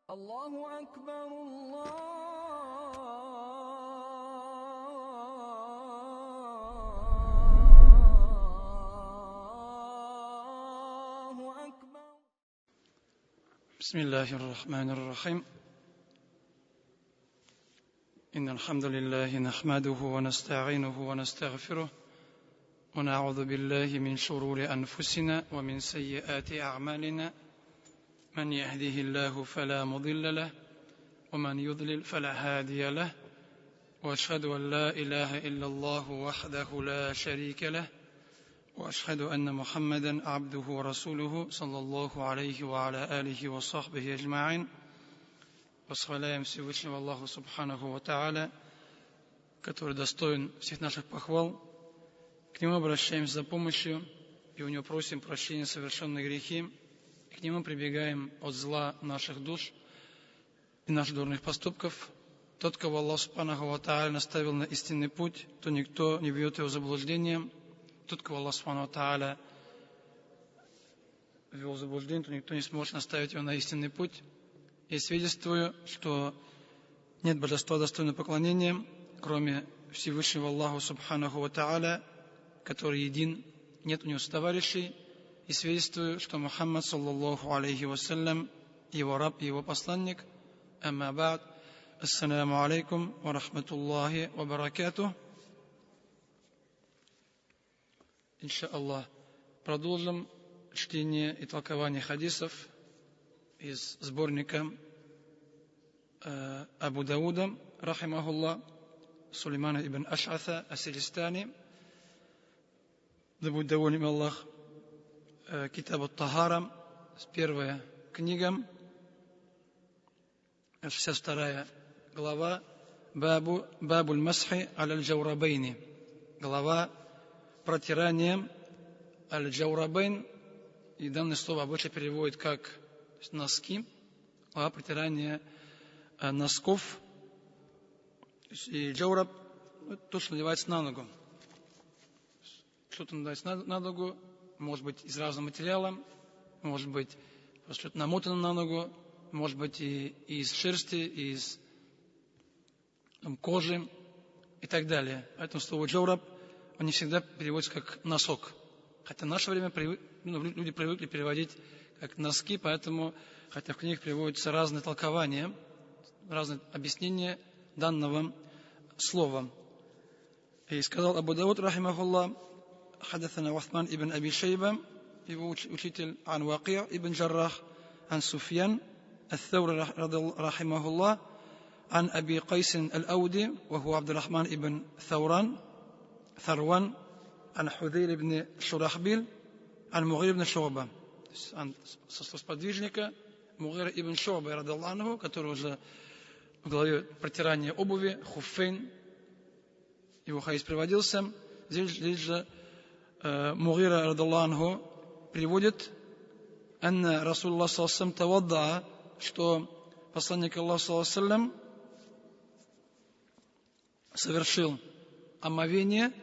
الله أكبر الله أكبر. بسم الله الرحمن الرحيم. إن الحمد لله نحمده ونستعينه ونستغفره ونعوذ بالله من شرور أنفسنا ومن سيئات أعمالنا، من يهده الله فلا مضل له ومن يضلل فلا هادي له، وأشهد أن لا إله إلا الله وحده لا شريك له، وأشهد أن محمدا عبده ورسوله صلى الله عليه وعلى آله وصحبه أجمعين. Восхваляем Всевышнего Аллаха Субханаху ва Тааля, который достоин всех наших похвал. К Нему обращаемся за помощью, и у Него просим прощения за совершенные грехи. К Нему прибегаем от зла наших душ и наших дурных поступков. Тот, кого Аллах Субханаху ва Тааля наставил на истинный путь, то никто не ведет его заблуждением. Тот, кого Аллах Субханаху ва Тааля ввел в заблуждение, то никто не сможет наставить его на истинный путь. И свидетельствую, что нет божества достойного поклонения, кроме Всевышнего Аллаха Субханаху ва Тааля, который един, нет у него товарищей. И свидетельствую, что Мухаммад саллаллаху алейхи вассалям, его раб и его посланник. Амма ба'д. Ассаляму алейкум ва рахматуллахи ва баракатух. Иншааллах, продолжим чтение и толкование хадисов из сборника Абу Дауда, рахимахуллах, Сулеймана ибн Аш'атха ас-Сиджистани. Да будет доволен Аллах. Китаб ат-Тахара, первая книга, 62 глава, Бабуль Масхи аль-Джаурабейни, глава протирания аль-Джаурабейн, и данное слово обычно переводит как носки, глава протирания носков. И джаураб — то, что надевается на ногу. Что-то надевается на ногу, может быть из разного материала, может быть что-то намотано на ногу, может быть и из шерсти, и из кожи и так далее. Поэтому слово джаураб, он не всегда переводится как носок. Хотя в наше время люди привыкли переводить как носки, поэтому, хотя в книгах приводятся разные толкования, разные объяснения данного слова. И сказал Абу Дауд, рахимахуллах, حدثنا عثمان ابن أبي شيبة его учитель عن وقيع ابن جراح عن سفيان الثوري رحمه الله عن أبي قيس الأودي وهو عبد الرحمن ابن ثروان عن حذير ابن شرحبيل عن مغير ابن شعبة со сподвижника Мугира ибн Шу'ба радиаллаху анху, который уже в главе протирания обуви, хуффейн, его хадис приводился. Здесь же Мугира радиаллаху анху приводит, анна Расулуллах саллаллаху алейхи ва саллям тавадда, что посланник Аллаха саллаллаху алейхи ва саллям совершил омовение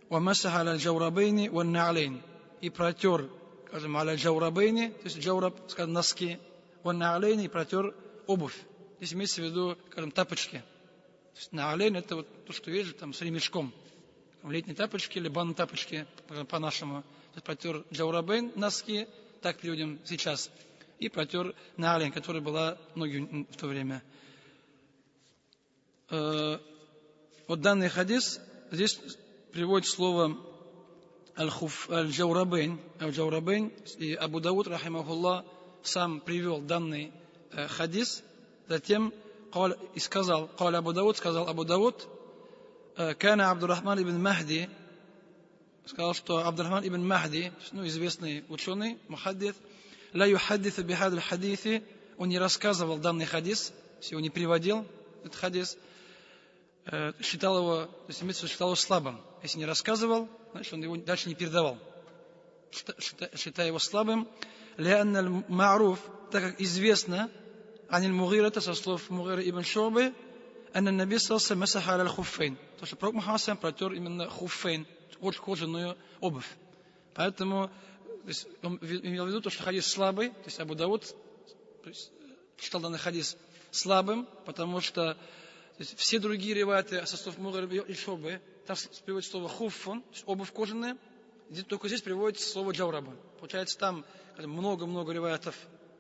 ва масаха аля джаурабейни ва на'алейн, и протер, скажем, аля джаурабейни, то есть джаураб, скажем, носки, ва на'алейн, и протер обувь. Здесь имеется в виду, скажем, тапочки. То есть на'алейн — это вот то, что вяжут там с ремешком. Летние тапочки или банные тапочки, по-нашему. То есть протер джаурабейн, носки, так переводим сейчас, и протер на'алейн, которая была ноги в то время. Вот данный хадис, здесь приводит слово аль-джаурабейн, и Абу Дауд, рахимахуллах, сам привел данный хадис, затем и сказал, сказал Абу Дауд, Кана Абдуррахман ибн Махди, сказал, что Абдуррахман ибн Махди, известный ученый, мухаддис, ла юхаддису бихадаль хадиси, он не рассказывал данный хадис, его не приводил, этот хадис, считал его, то есть считал его слабым. Если не рассказывал, значит, он его дальше не передавал, считая его слабым. Лианна аль-ма'руф, так как известно, ан аль-Мугира, это со слов Мугира ибн Шу'бы, анна наби саллаллаху алейхи ва саллям масаха аля аль-хуффейн, то что пророк Мухаммад саллаллаху алейхи ва саллям протер именно хуффейн, кожаную обувь. Поэтому он имел в виду то, что хадис слабый, то есть Абу Дауд считал данный хадис слабым, потому что все другие риваяты со слов Мугири и Шубы, там приводится слово хуффун, то есть обувь кожаная, только здесь приводится слово джаурабун. Получается, там много-много риваятов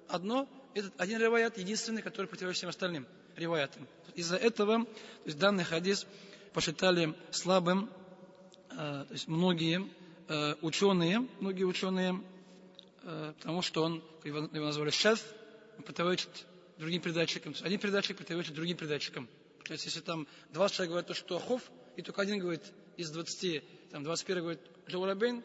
одно, этот один риваят единственный, который противоречит всем остальным риваятам. Из-за этого данный хадис посчитали слабым, то есть многие ученые, потому что он, его назвали шаз, противоречит другим передатчикам. Один передатчик противоречит другим передатчикам. То есть, если там 20 человек говорят, что хуф, и только один говорит из 20, 21 говорит джаурабейн,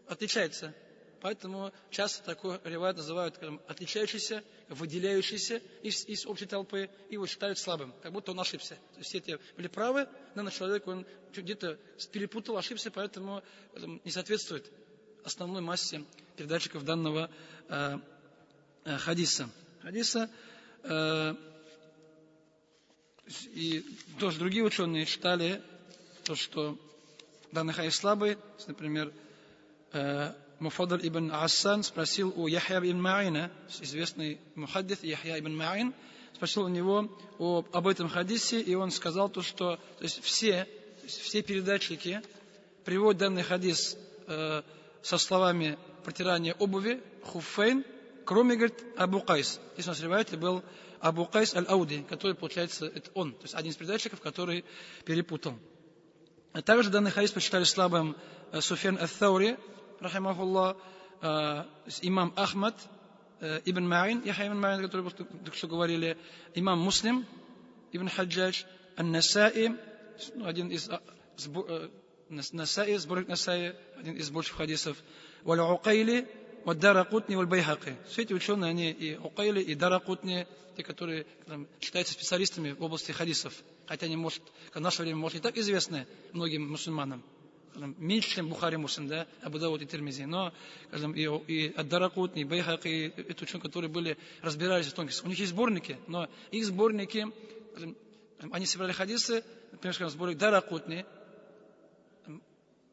отличается. Поэтому часто такой ривайат называют отличающийся, выделяющийся из общей толпы, и его считают слабым, как будто он ошибся. То есть все те были правы, но человек он где-то перепутал, ошибся, поэтому не соответствует основной массе передатчиков данного хадиса. И тоже другие ученые считали, что данный хадис слабый. Например, Муфаддаль ибн Ассан спросил у Яхья ибн Ма'ина, известный мухаддис Яхья ибн Ма'ин, спросил у него об этом хадисе, и он сказал, что все передатчики приводят данный хадис со словами протирания обуви, хуффейн, кроме, говорит, Абу Кайс. Здесь у нас в риваяте был Абу Кайс аль-Ауди, который, получается, это он, то есть один из передатчиков, который перепутал. А также данный хадис посчитали слабым Суфьян ат-Таури, рахимахуллах, имам Ахмад, ибн Ма'ин, Яхья ибн Ма'ин, который только что говорили, имам Муслим, ибн Хаджадж, ан-Насаи, один из сборник Насаи, один из больших хадисов, валь-Укайли, валь-Даракутни, валь-Байхаки. Все эти ученые, они и Укайли, и Даракутни, те, которые считаются специалистами в области хадисов. Хотя они, в наше время, может, не так известны многим мусульманам. Меньше, чем Бухари Муслим, да, Абу Дауд и Тирмизи. Но, и Ад-Даракутни, и Байхаки, это ученые, которые разбирались в тонкостях. У них есть сборники, но их сборники, они собирали хадисы, например, сборник Даракутни,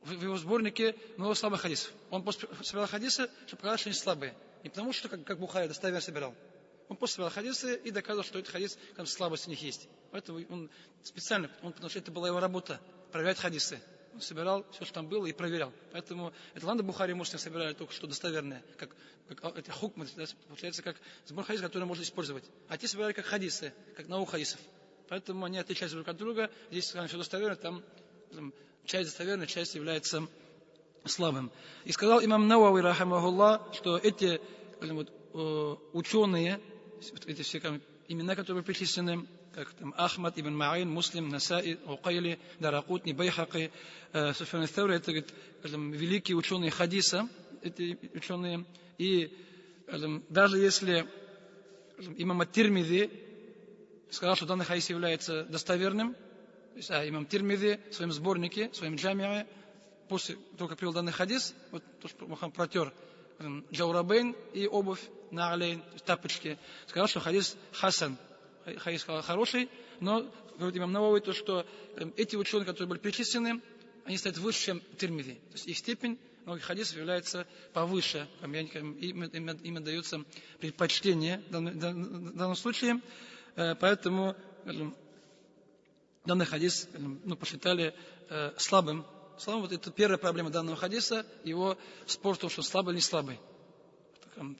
в его сборнике много слабых хадисов. Он просто собирал хадисы, чтобы показать, что они слабые. Не потому, что как Бухари достоверно собирал. Он просто собирал хадисы и доказывал, что этот хадис, там слабость у них есть. Поэтому он специально, потому что это была его работа, проверять хадисы. Он собирал все, что там было, и проверял. Поэтому это ладно, Бухари и Муслим собирали только что достоверное, как это хукмы, получается, как сбор хадисов, который можно использовать. А те собирали как хадисы, как науку хадисов. Поэтому они отличаются друг от друга. Здесь, сказано, все достоверно, там часть достоверная, часть является слабым. И сказал имам Науави, рахимахуллах, что эти ученые, эти все имена, которые причислены, как Ахмад, ибн Ма'ин, Муслим, Насаи, Укайли, Даракутни, Байхаки, Суфьян ат-Таури, это великие ученые хадиса, эти ученые. И даже если имам ат-Тирмизи сказал, что данный хадис является достоверным, имам Тирмизи в своем сборнике, в своем джамиа, после только привел данный хадис, вот то, что Мухаммад протер джаурабейн и обувь на алейн, тапочки, сказал, что хадис хасан, хадис хороший, но, говорит имам Навави, то, что эти ученые, которые были перечислены, они стоят выше, чем Тирмизи. То есть их степень многих хадисов является повыше, им отдается предпочтение в данном случае, поэтому данный хадис посчитали слабым. Вот это первая проблема данного хадиса, его спор в том, что слабый или не слабый.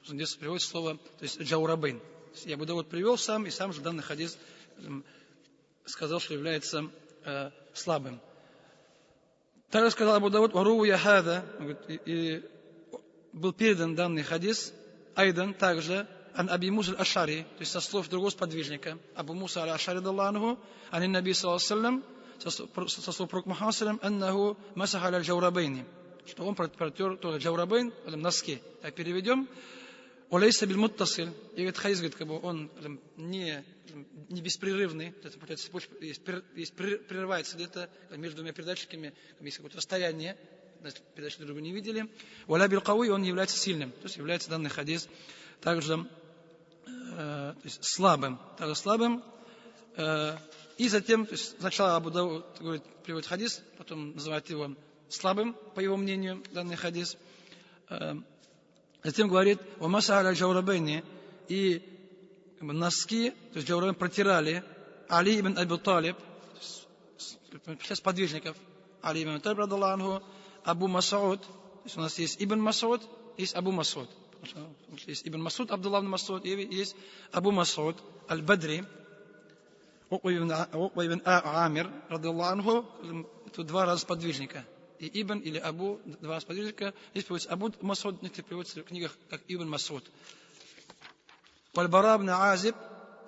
Здесь приводится слово, то есть джаурабейн. Я Абу Дауд привел сам, и сам же данный хадис сказал, что является слабым. Также сказал Абу Дауд, вару яхада, и был передан данный хадис, айдан также, ан Аби Муса аль-Ашари, то есть со слов другого сподвижника, Абу Муса аль-Ашари, даллаху, ан наби саллаллаху алейхи со слов пророка Мухаммада, аннаху масаха аля джаурабейни, что он протер тоже джаурабейн, носки. Так переведем. Улейса биль муттасиль. И этот хадис, говорит, он не беспрерывный, есть прерывается где-то между двумя передатчиками, есть какое-то расстояние, передатчики друг друга не видели. Уаля биль кауи, он является сильным, то есть является данный хадис также слабым. И затем, то есть сначала Абу Дауд приводит хадис, потом называет его слабым, по его мнению, данный хадис. Затем говорит, «Вамаса аля джаурабейни», и носки, то есть джаураб протирали Али ибн Аби Талиб, сподвижников, Али ибн Аби Талиб, радаллаху анху, Абу Мас'уд, то есть у нас есть Ибн Мас'уд, есть Абу Мас'уд. Есть Ибн Мас'уд, Абдуллах ибн Мас'уд, и есть Абу Мас'уд, Аль-Бадри, Уква ибн Амир, радаллаху анху, это два раза сподвижника. И Ибн или Абу, два раза сподвижника. Здесь приводится Абу Мас'уд, в некоторых приводится в книгах как Ибн Мас'уд. Валь-Бара ибн Азиб,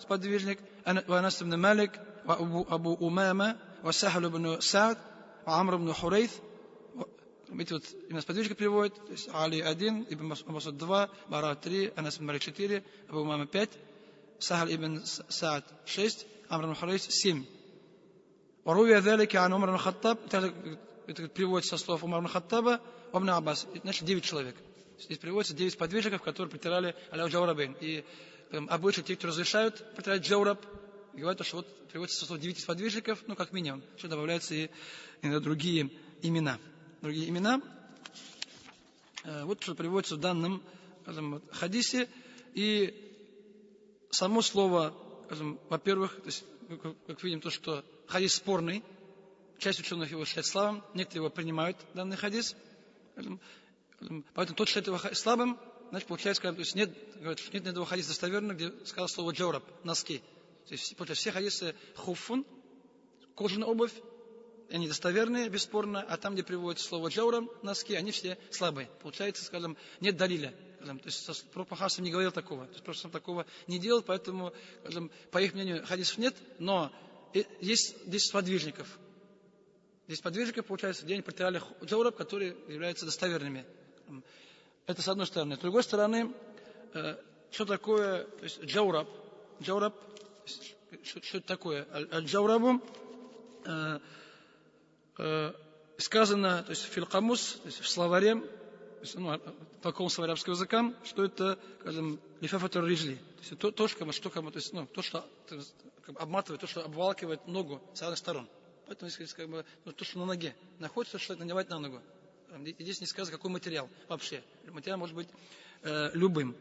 сподвижник, Анас ибн Малик, Абу Умама, Сахаль ибн Саад, Амр ибн Хурейт. Эти вот именно сподвижника приводят, то есть Али 1, Ибн Мас'уд 2, Бара 3, Анас ибн Малик 4, Абу Умама 5, Сахаль ибн Саад 6, Амр ибн Хурейт 7. Варуя ذلك عن Умар ибн Хаттаб, это приводится со слов Умар ибн Хаттаба, Ибн Аббас, значит 9 человек. Здесь приводится 9 сподвижников, которые притирали аля джаурабейн. И обычно те, кто разрешают притирать джаураб, говорят, что вот приводится со слов 9 сподвижников, ну как минимум, что добавляются и на другие имена. Другие имена. Вот что приводится в данном хадисе. И само слово, во-первых, то есть, как видим, то, что хадис спорный, часть ученых его считает слабым, некоторые его принимают, данный хадис. Поэтому тот считает его слабым, значит, получается, то есть нет ни одного хадиса достоверного, где сказал слово джаураб, носки. То есть, получается, все хадисы хуффун, кожаная обувь, они достоверные, бесспорно, а там, где приводится слово джаураб, носки, они все слабые. Получается, скажем, нет далиля. То есть пророк Мухаммад не говорил такого, то есть просто такого не делал, поэтому, скажем, по их мнению, хадисов нет, но есть 10 сподвижников. 10 сподвижников, получается, где они протирали джаураб, которые являются достоверными. Это с одной стороны. С другой стороны, что такое то есть, джаураб? Джаураб, что это такое? Аль-джаурабу сказано, то есть в филкамус, то есть в словаре, таком словаре арабского языка, что это, скажем, лифафатур риджли. То есть то, что обматывает, то, что обвалкивает ногу с разных сторон. Поэтому здесь как бы, то, что на ноге находится, что это надевать на ногу. Здесь не сказано, какой материал вообще. Материал может быть любым.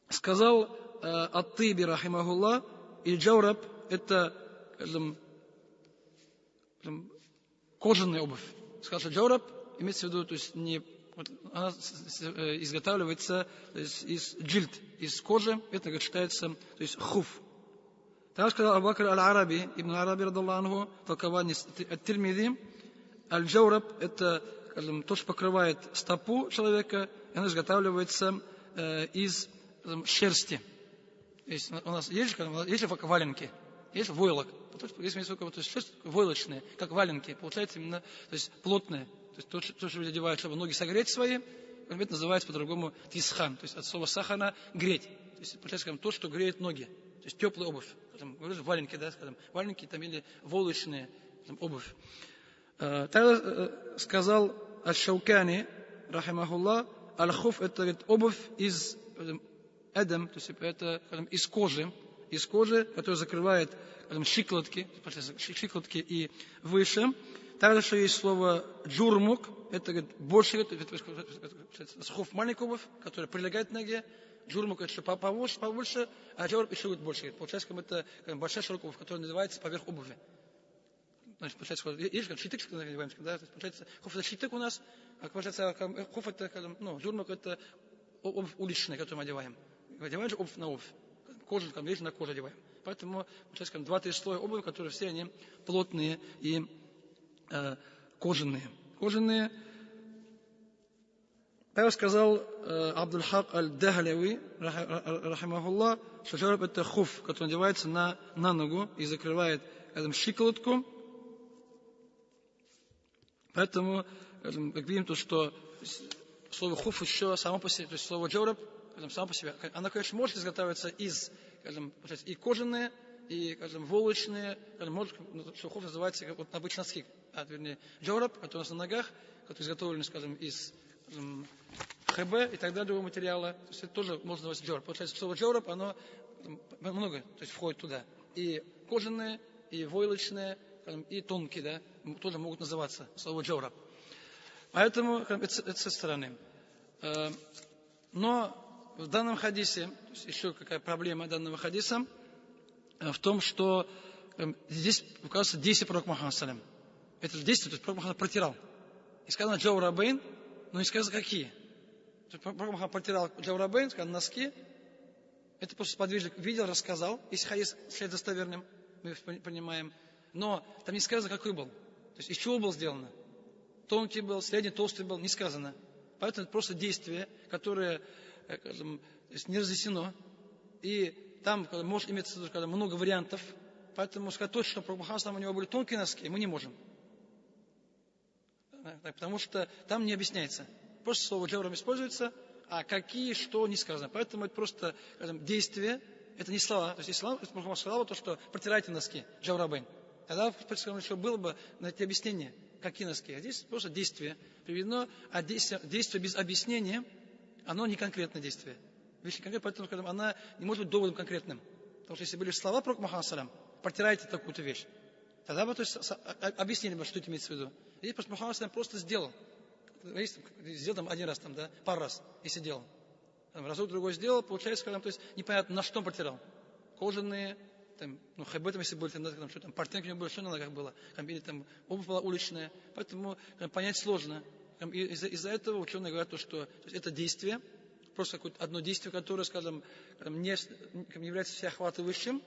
Сказал Ат-Тиби, рахимахуллах, и джаураб это, скажем, кожаная обувь. Сказал, что джаураб имеется в виду, то есть не, вот, она изготавливается то есть, из джильд, из кожи, это как считается, то есть хуф. Так сказал Абу Бакр Аль-Араби, Ибн Араби, радаллаху анху, толкование Ат-Тирмизи, аль-джаураб это, скажем, то, что покрывает стопу человека, и она изготавливается из шерсти. Есть, у нас есть валенки, есть войлок. Если есть шерсть войлочные, как валенки, получается именно то есть, плотные. То есть то, что люди одевают, чтобы ноги согреть свои, это называется по-другому тисхан. То есть от слова сахана греть. То есть получается то, что греет ноги. То есть теплая обувь. Говорю, валенки, да, скажем, валенки там или волочные обувь. Тогда сказал Аш-Шаукани, рахимахуллах, аль-хуф это говорит, обувь из эдем, то есть это из кожи, которая закрывает щиколотки и выше. Также еще есть слово джурмук, это говорит, больше, хуф маленькая обувь, которая прилегает к ноге. Джурмук это побольше, а джаураб еще будет больше. Получается, это большая широкая обувь, которая называется поверх обуви. Значит, получается, есть как щитык, называем, да? Получается, хуф это щитык у нас, а получается, хуф это, джурмук это обувь уличная, которую мы одеваем. Одеваем же обувь на обувь. Кожу, лежит на кожу одеваем. Поэтому, получается, 2-3 слоя обуви, которые все они плотные и кожаные. Так сказал Абдуль-Хак Аль-Дахляви, рахимахуллах, что джаураб это хуф, который надевается на ногу и закрывает щиколотку. Поэтому, как видим, то, что слово хуф еще само по себе, то есть слово джаураб, само по себе, оно, конечно, может изготавливаться из, и кожаные, и, волочные, может, что хуф называется, как вот обычно носки, вернее, джаураб, который у нас на ногах, который изготовлен, из ХБ и так далее, другого материала, то есть это тоже можно называть джаураб. Получается, слово джаураб, оно много, то есть входит туда. И кожаные, и войлочные, и тонкие, да, тоже могут называться слово джаураб. Поэтому это с этой стороны. Но в данном хадисе, то есть еще какая проблема данного хадиса, в том, что здесь указывается действие пророка Мухаммада салям. Это действие, то есть пророк Мухаммад протирал. И сказано джаурабейн, но не сказано какие. Пророк Мухаммад протирал джаурабейн, сказано носки. Это просто сподвижник видел, рассказал. Если хадис след достоверным, мы понимаем. Но там не сказано, какой был. То есть из чего был сделано. Тонкий был, средний, толстый был, не сказано. Поэтому это просто действие, которое, скажем, не разъяснено. И там может иметься в виду много вариантов. Поэтому сказать точно, что пророк Мухаммад у него были тонкие носки, мы не можем. Потому что там не объясняется. Просто слово джаврам используется, а какие, что не сказано. Поэтому это просто, скажем, действие, это не слова. То есть если пророк Мухаммад сказал, то что протирайте носки, джаврабейн. Тогда, что было бы на эти объяснения, какие носки. А здесь просто действие приведено, а действие без объяснения, оно не конкретное действие. Вещь не конкретная, поэтому скажем, она не может быть доводом конкретным. Потому что если были слова пророка Мухаммада салям, протирайте такую-то вещь, тогда бы объяснили бы, что это имеется в виду. Здесь просто Мухаммад салям просто сделал. Сделал там один раз, пару раз, если делал. Разок другой сделал, получается, скажем, то есть непонятно, на что он протирал. Кожаные, хайбетом, если были, что там, портянки у него было, что на ногах было, или там обувь была уличная, поэтому понять сложно. И из-за этого ученые говорят, что то есть это действие, просто какое-то одно действие, которое, скажем, не является всеохватывающим,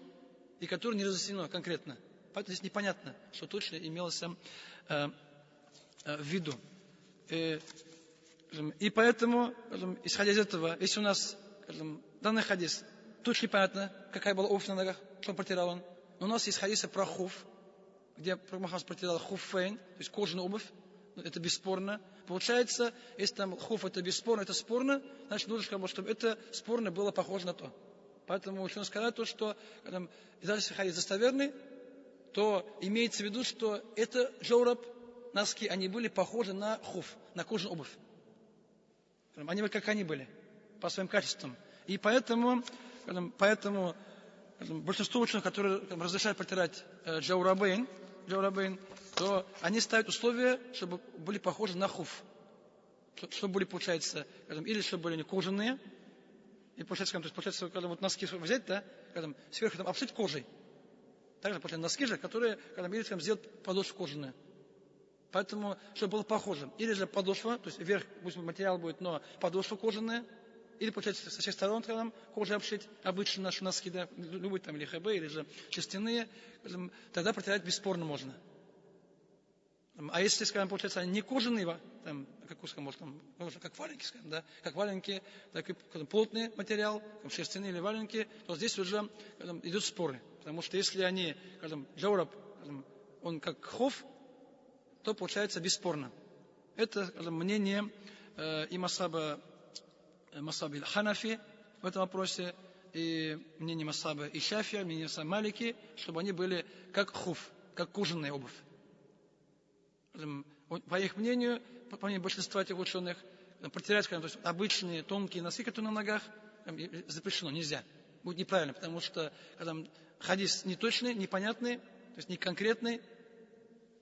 и которое не разъяснено конкретно. Поэтому здесь непонятно, что точно имелось в виду. И поэтому, исходя из этого, если у нас, данный хадис, точно непонятно, какая была обувь на ногах, что протирал он. Но у нас есть хадисы про хуф, где Мухаммад протирал хуффейн, то есть кожаную обувь, это бесспорно. Получается, если там хуф это бесспорно, это спорно, значит нужно, чтобы это спорно было похоже на то. Поэтому ученые сказали то, что если хадис достоверный, то имеется в виду, что это джаураб, носки, они были похожи на хуф, на кожаную обувь. Они как они были, по своим качествам. И поэтому большинство ученых, которые разрешают протирать джаурабейн, то они ставят условия, чтобы были похожи на хуф. Чтобы были, получается, или чтобы были не кожаные, и получается, когда вот носки взять, да, сверху обшить кожей. Также получается носки же, которые, или сделать подошву кожаную. Поэтому, чтобы было похоже. Или же подошва, то есть вверх, пусть материал будет, но подошва кожаная. Или, получается, со всех сторон кожей обшить, обычно наши носки, да, любые там, или ХБ, или же шерстяные, тогда протирать бесспорно можно. А если, скажем, получается, они не кожаные, там, как валенки, скажем, да, как валенки, так и плотный материал, шерстяные или валенки, то здесь уже идут споры. Потому что если они, джаураб, он как хоф, то получается бесспорно. Это мнение и масаба Ханафи в этом вопросе, и мнение масаба и Шафия, мнение масаба Малики, чтобы они были как хуф, как кожаная обувь. По их мнению, по мнению большинства этих ученых, протирать, то есть обычные тонкие носки, которые на ногах, запрещено, нельзя. Будет неправильно, потому что хадис неточный, непонятный, то есть не конкретный.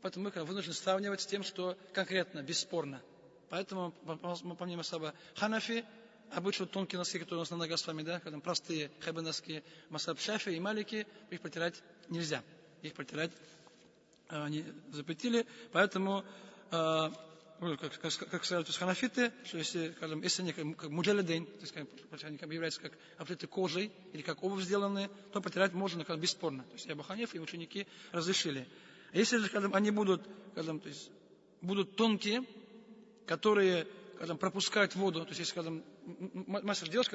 Поэтому мы вынуждены сравнивать с тем, что конкретно, бесспорно. Поэтому, по мнению масаба Ханафи, обычно тонкие носки, которые у нас на ногах с вами, да, простые хайбы носки, масаб Шафи и Малики, их протирать нельзя. Их протирать они запретили. Поэтому, как сказали ханафиты, что если они как муджалидейн, то есть они являются как обшиты кожей или как обувь сделанные, то протирать можно бесспорно. То есть и Абу Ханифа, и ученики разрешили. А если же они будут тонкие, которые пропускают воду, то есть если мастер делаешь,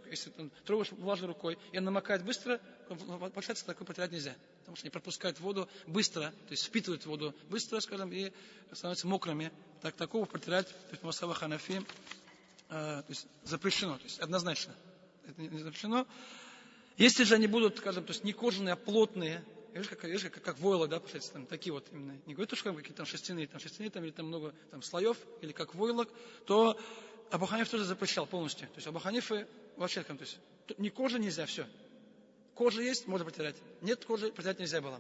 если трогаешь влажной рукой, и она намокает быстро, получается, такое протирать нельзя. Потому что они пропускают воду быстро, то есть впитывают воду быстро, и становятся мокрыми. Такого протирать, то есть масаба Ханафи, то есть запрещено, то есть однозначно. Это не запрещено. Если же они будут, то есть не кожаные, а плотные, как войлок, да, получается, такие вот именно. Не говорю, что какие-то шерстяные, или там много слоев, или как войлок, то Абу Ханиф тоже запрещал полностью. То есть Абу Ханифа вообще, то есть не кожа нельзя, все. Кожа есть, можно протирать. Нет кожи, протирать нельзя было.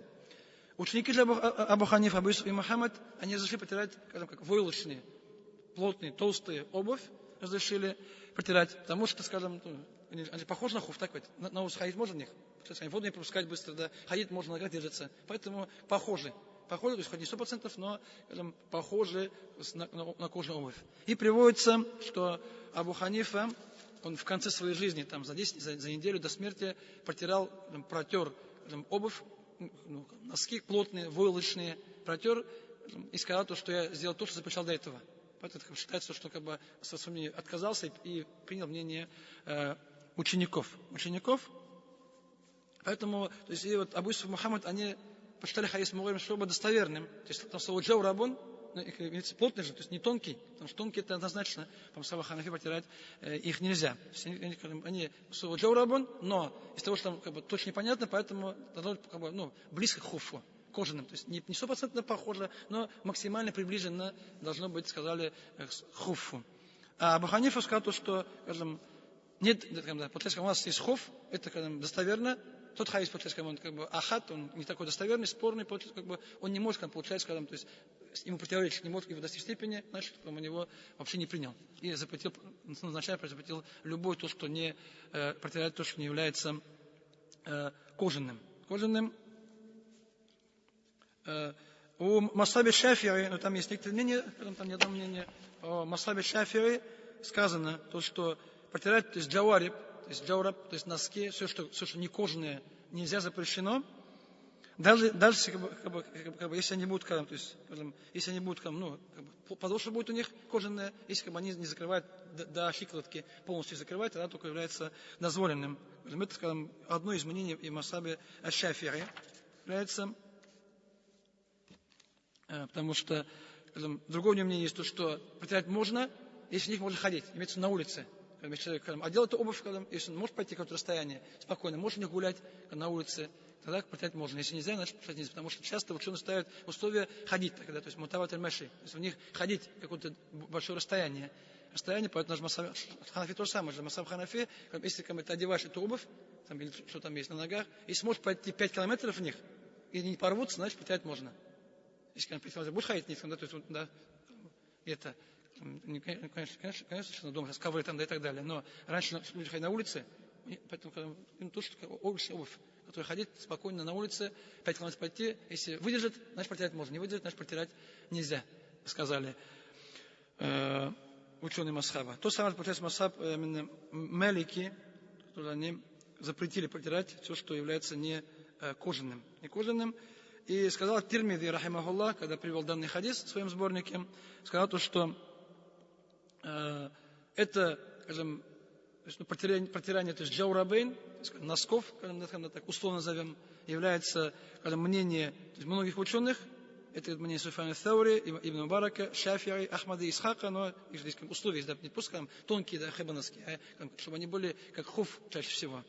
Ученики же Абу Ханифа, Абу Юсуф и Мухаммад, они разрешили протирать, как войлочные, плотные, толстые обувь, разрешили. протирать, потому что, скажем, они же похожи на хуф, так вот, на улице ходить можно в них, воду не пропускать быстро, да, ходить можно, нога держится, поэтому похожи, то есть хоть не 100%, но, скажем, похожи на кожаную обувь. И приводится, что Абу Ханифа, он в конце своей жизни, там, за неделю до смерти, протер обувь, носки плотные, войлочные, протер и сказал то, что я сделал то, что запрещал до этого. Поэтому считается, что со своим мнением отказался и принял мнение учеников. Поэтому, то есть, и вот Абу Исуф Мухаммад, они посчитали хадис Мугайрим Шуба достоверным. То есть, там слово джау рабун, плотный же, то есть не тонкий, потому что тонкий это однозначно, по Мусаба Ханафи протирать их нельзя. Они слово джау рабун, но из того, что там точно непонятно, поэтому близко к хуфу, кожаным. То есть не 100% похоже, но максимально приближенно должно быть, сказали, к хуфу. А Абу Ханифа сказал, что, скажем, нет, получается, у нас есть хуф, это достоверно. Тот хадис, получается, он ахат, он не такой достоверный, спорный, он не может, получается, то есть ему противоречить, не может его достичь степени, значит, он его вообще не принял. И запретил, изначально запретил любое то, что не противоречит, то, что не является кожаным. У Масаби Шафири, там есть некоторые мнения, там не одно мнение, о Масаби Шафири сказано, то, что протирать, то есть джавариб, то есть носки, все, что не кожаное, нельзя, запрещено. Даже если они будут, то есть, если они будут, подошва будет у них кожаная, если они не закрывают до щиколотки, полностью закрывают, тогда только является дозволенным. Это, скажем, одно из мнений и Масаби Аш-Шафири является, потому что, скажем, другое мнение есть то, что протирать можно, если в них можно ходить, имеется на улице. Если человек одел эту обувь, если он может пойти какое-то расстояние спокойно, может в них гулять на улице, тогда протирать можно. Если нельзя, значит протирать нельзя. Потому что часто ученые ставят условия ходить тогда, то есть мутават аль-маши. То есть в них ходить какое-то большое расстояние, поэтому наш Масаб Ханафи то же самое. Масаб Ханафи, если ты одеваешь эту обувь, или что там есть на ногах, если можешь пройти 5 километров в них, и не порвутся, значит протирать можно. Если 5 километров будешь ходить в них, то есть это... Конечно, дома, ковры там, да и так далее. Но раньше люди ходили на улице, поэтому то, что уличная обувь, которая ходит спокойно на улице, 5 километров пойти, если выдержит, значит протирать можно, не выдержит, значит протирать нельзя, сказали ученые масхаба. То самое, получается, масхаб именно Малики, которые они запретили протирать все, что является не кожаным. И сказал Тирмизи, рахимахуллах, когда привел данный хадис в своем сборнике, сказал то, что это, скажем, протирание, то есть джаурабейн, носков, так условно назовем, является мнение многих ученых, это мнение Суфьяна ат-Таури, Ибн Мубарака, Шафи'i, Ахмада и Исхака, но их здесь условия, не просто тонкие, да, хеба-носки, чтобы они были как хуф чаще всего.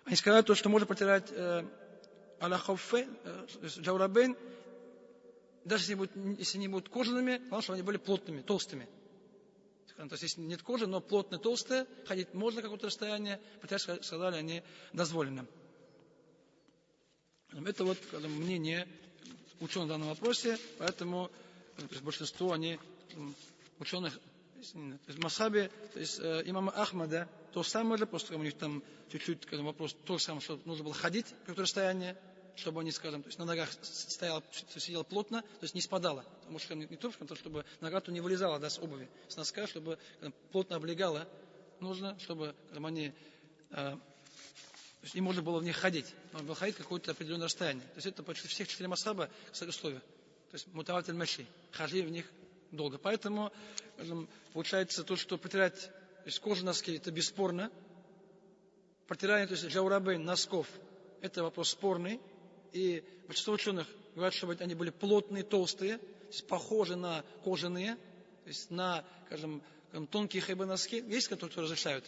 Они сказали то, что можно протирать аля хуффе, джаурабейн, даже если они будут кожаными, потому что они были плотными, толстыми. То есть, если нет кожи, но плотные, толстые, ходить можно какое-то расстояние, протирать, сказали они, дозволено. Это вот мнение ученых в данном вопросе, поэтому большинство ученых, то есть Масаби, то есть имама Ахмада, то же самое, просто у них там чуть-чуть вопрос, то же самое, что нужно было ходить какое-то расстояние, чтобы они, скажем, то есть на ногах сидела плотно, то есть не спадала. Потому что не только, чтобы нога то не вылезала, да, с обуви, с носка, чтобы плотно облегала, нужно, чтобы они, то есть им можно было в них ходить. Нужно было ходить какое-то определенное расстояние. То есть это почти всех 4 масаба, кстати, условия. То есть мутават аль-маши, хожи в них долго. Поэтому, получается, то, что протирать, то есть кожу носки, это бесспорно. Протирание, то есть джаурабейн, носков, это вопрос спорный. И большинство ученых говорят, чтобы они были плотные, толстые, то есть похожи на кожаные, то есть на, скажем, тонкие хэбэ-носки. Есть, которые разрешают.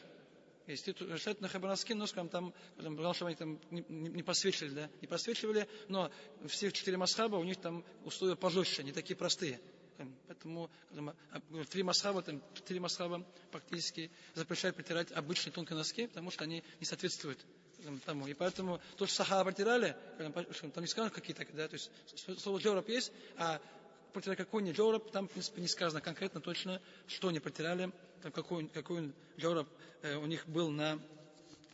Есть те, которые разрешают на хэбэ-носки, но, скажем, там, потому что они там не просвечивали, да, не просвечивали, но все 4 масхаба, у них там условия пожестче, не такие простые. Поэтому 4 масхаба практически запрещают протирать обычные тонкие носки, потому что они не соответствуют тому. И поэтому то, что сахаба протирали, там не сказано какие-то, да, то есть слово джавраб есть, а протирать какой-нибудь джаураб, там, в принципе, не сказано конкретно точно, что они протирали, там, какой джаураб у них был на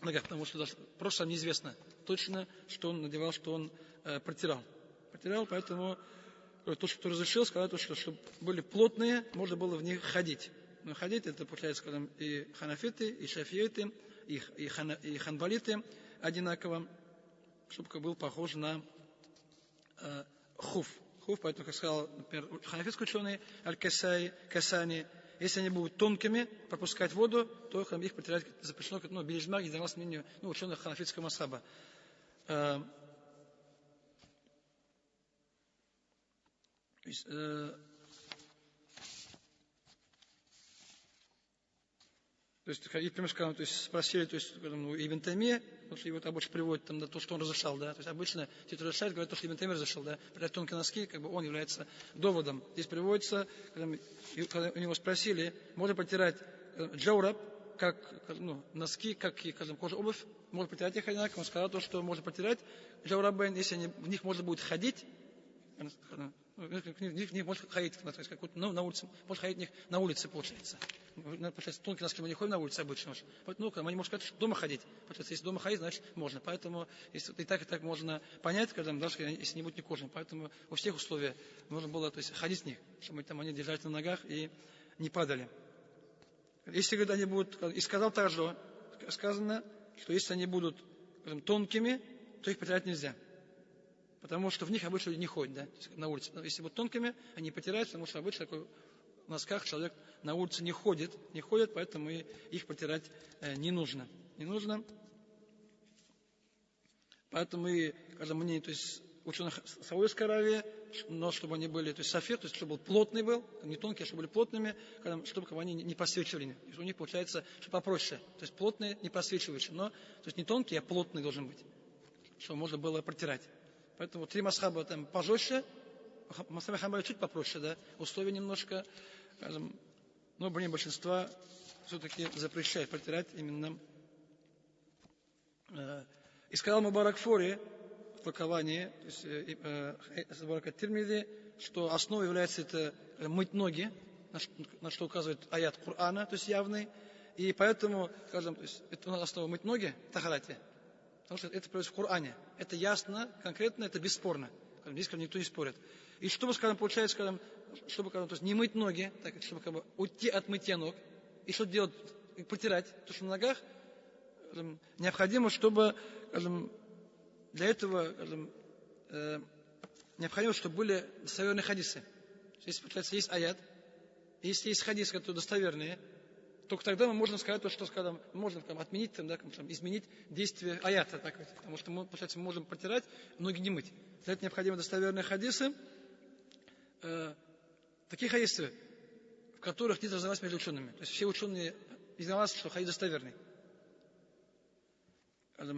ногах, потому что даже просто неизвестно точно, что он надевал, что он протирал. Поэтому тот, кто разрешил, сказал, что чтобы были плотные, можно было в них ходить. Но ходить, это, получается, скажем, и ханафиты, и шафииты, и ханбалиты одинаково, чтобы был похож на хуф. Поэтому, как сказал, например, ханафитские ученые, аль-касани, если они будут тонкими, пропускать воду, то их протирать запрещено, билижмак, согласно мнению ученых ханафитского масхаба. То есть, например, спросили, Ибн Таймия, потому что его обычно приводят там, на то, что он разрешал, да. То есть обычно те, кто разрешает, говорят, то, что Ибн Таймия разрешил, да. Прятать тонкие носки, он является доводом. Здесь приводится, когда у него спросили, можно протирать джаураб, как носки, как и кожа обувь, можно протирать их одинаково. Он сказал то, что можно протирать джаурабен, если в них можно будет ходить. В них можно ходить, на улице, можно ходить в них на улице, получается. Получается, тонкие носки мы не ходим на улице обычно. Поэтому мы не можем сказать, что дома ходить. Получается, если дома ходить, значит можно. Поэтому если и так можно понять, даже если не будет не кожаным. Поэтому у всех условиях нужно было ходить в них, чтобы там они держались на ногах и не падали. Если они будут, и сказал также, сказано, что если они будут тонкими, то их протирать нельзя. Потому что в них обычно люди не ходят, да, на улице. Если будут тонкими, они потираются, потому что обычно в носках человек на улице не ходит, поэтому их протирать не нужно. Поэтому и, скажем, мнение, ученых Саудовской Аравии, но чтобы они были, сафир, чтобы был плотный был, не тонкие, а чтобы были плотными, чтобы они не просвечивали. У них получается, что попроще. То есть плотные, не просвечивающие, но не тонкие, а плотные должен быть, чтобы можно было протирать. Поэтому 3 масхаба там пожестче, масхаба Ханбали чуть попроще, да, условия немножко, скажем, но большинства все-таки запрещает протирать именно. И сказал Мубарак Фори в толковании, Мубарак ат-Тирмизи, что основой является это мыть ноги, на что указывает аят Корана, то есть явный, и поэтому, скажем, это основа мыть ноги в тахарате. Потому что это происходит в Коране. Это ясно, конкретно, это бесспорно. Здесь никто не спорит. И чтобы, получается, чтобы не мыть ноги, чтобы уйти от мытья ног, и что делать, протирать то, что на ногах, необходимо, чтобы, для этого, необходимо, чтобы были достоверные хадисы. Если, получается, есть аят, если есть хадисы, которые достоверные, только тогда мы можем сказать то, что можно отменить, изменить действие аята. Потому что мы, получается, можем протирать, ноги не мыть. Для этого необходимы достоверные хадисы. Такие хадисы, в которых нет разногласий между учеными. То есть все ученые изъясняются, что хадис достоверный.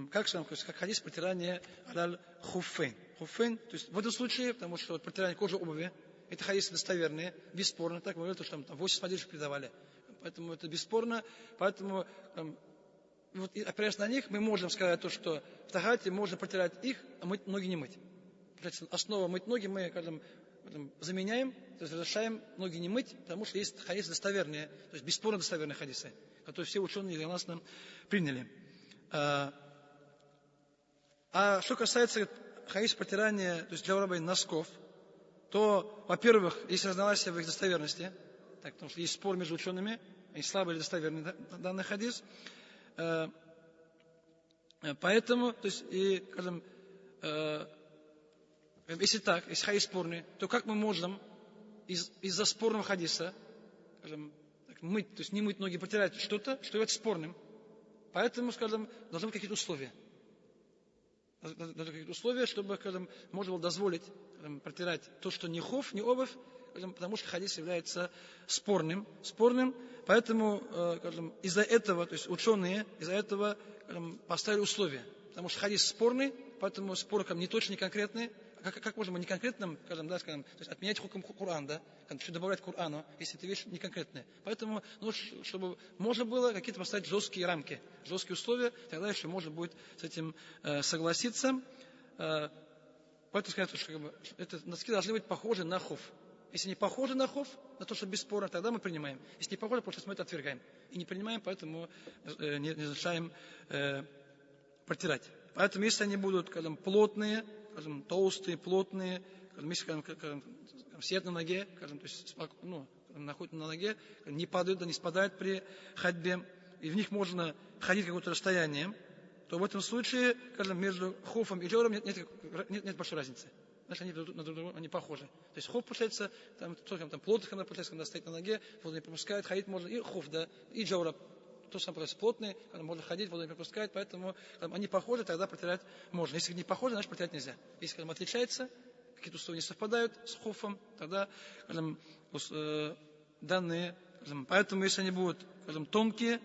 Как хадис протирания аль-хуффейн. То есть в этом случае, потому что протирание кожи обуви, это хадисы достоверные, бесспорно. Так мы говорили, что там 8 хадисов передавали. Поэтому это бесспорно. Поэтому, опираясь на них, мы можем сказать то, что в тахарате можно протирать их, а мыть ноги не мыть. Основа мыть ноги мы заменяем, то есть разрешаем ноги не мыть, потому что есть хадисы достоверные, то есть бесспорно достоверные хадисы, которые все ученые единогласно приняли. А что касается хадиса протирания, то есть джаурабы носков, то, во-первых, есть разногласия в их достоверности, потому что есть спор между учеными, они слабый или достоверный данный хадис. Поэтому, то есть, если хадис спорный, то как мы можем из-за спорного хадиса мыть, то есть не мыть ноги, протирать что-то, что является спорным? Поэтому, должны быть какие-то условия. Должны быть какие-то условия, чтобы, можно было дозволить протирать то, что не хуф, не обувь, потому что хадис является спорным. Поэтому из-за этого, то есть ученые из-за этого поставили условия. Потому что хадис спорный, поэтому спор не точный, не конкретный. Как можем мы не конкретным, то есть отменять хукм Коран, да, что добавлять к Корану, если это вещь не конкретная. Поэтому, чтобы можно было какие-то поставить жесткие рамки, жесткие условия, тогда еще можно будет с этим согласиться. Поэтому сказать, что носки должны быть похожи на хуф. Если не похоже на хуф, на то, что бесспорно, тогда мы принимаем. Если не похоже, получается, мы это отвергаем. И не принимаем, поэтому не разрешаем протирать. Поэтому, если они будут, скажем, плотные, скажем, толстые, плотные, скажем, если, скажем, сидят на ноге, скажем, то есть, находятся на ноге, не падают, не спадают при ходьбе, и в них можно ходить какое-то расстояние, то в этом случае, скажем, между хуфом и джаурабом нет большой разницы. Значит, они друг на друга они похожи. То есть хуф, получается, там плотный, когда стоит на ноге, воду не пропускает, ходить можно, и хуф, да, и джаураб. То самое, плотный, когда можно ходить, воду не пропускает, поэтому они похожи, тогда протирать можно. Если не похожи, значит протирать нельзя. Если когда отличается, какие-то условия не совпадают с хуфом, тогда, скажем, данные, скажем, поэтому если они будут, скажем, тонкие,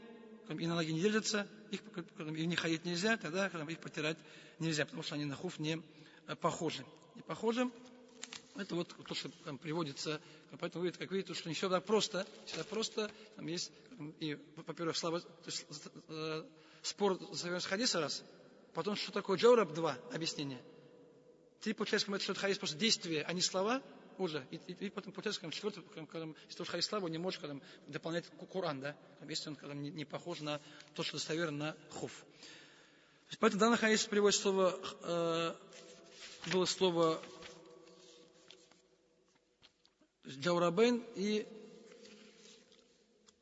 и на ноги не держатся, и в них ходить нельзя, тогда, скажем, их протирать нельзя, потому что они на хуф не похожи. Не похожи. Это вот то, что там приводится. Поэтому, как видите, что не все так просто. Всегда просто. Там есть, и, во-первых, спор за хадиса раз. Потом, что такое джаураб, 2 объяснения. 3, получается, это что хадис просто действие, а не слова уже. И потом, получается, 4, если тоже хадис слава, он не может дополнять Коран, да? Если он не похож на то, что достоверно на хуф. Поэтому в данном хадисе приводит было слово джаурабейн и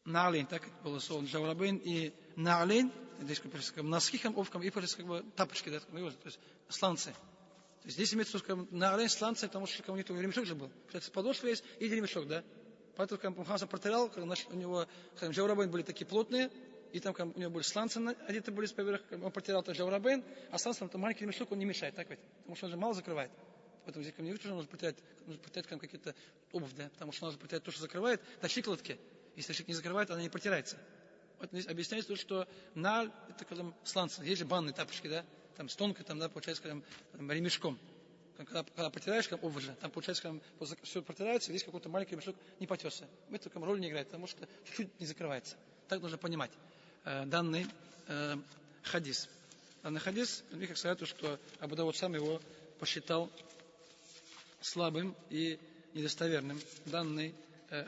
на'лейн. Так было слово джаурабейн и на'лейн. Здесь носки, обувкам и тапочки, да, то есть сланцы. То есть здесь имеется в виду на'лейн, сланцы, потому что у него ремешок же был. Получается, подошва есть и ремешок, да. Поэтому, когда Мухаммад протирал, у него джаурабейн были такие плотные, и там у него были сланцы одеты были поверх, он протирал джаурабейн, а сланцы, там маленький ремешок, он не мешает, так ведь? Потому что он же мало закрывает. Поэтому здесь не нужно протирать какие-то обувь, да? Потому что нужно протирать то, что закрывает, до щиколотки. Если щиколотки не закрывает, она не протирается. Вот здесь объясняется то, что наль, это сланцы, есть же банные тапочки, да? Там с тонкой, там, да, получается, ремешком. Когда протираешь обувь же, там получается, когда все протирается, здесь какой-то маленький ремешок не потерся. Это роль не играет, потому что чуть-чуть не закрывается. Так нужно понимать данный хадис. Данный хадис, мне как советую, что Абу Дауд сам его посчитал слабым и недостоверным. Данный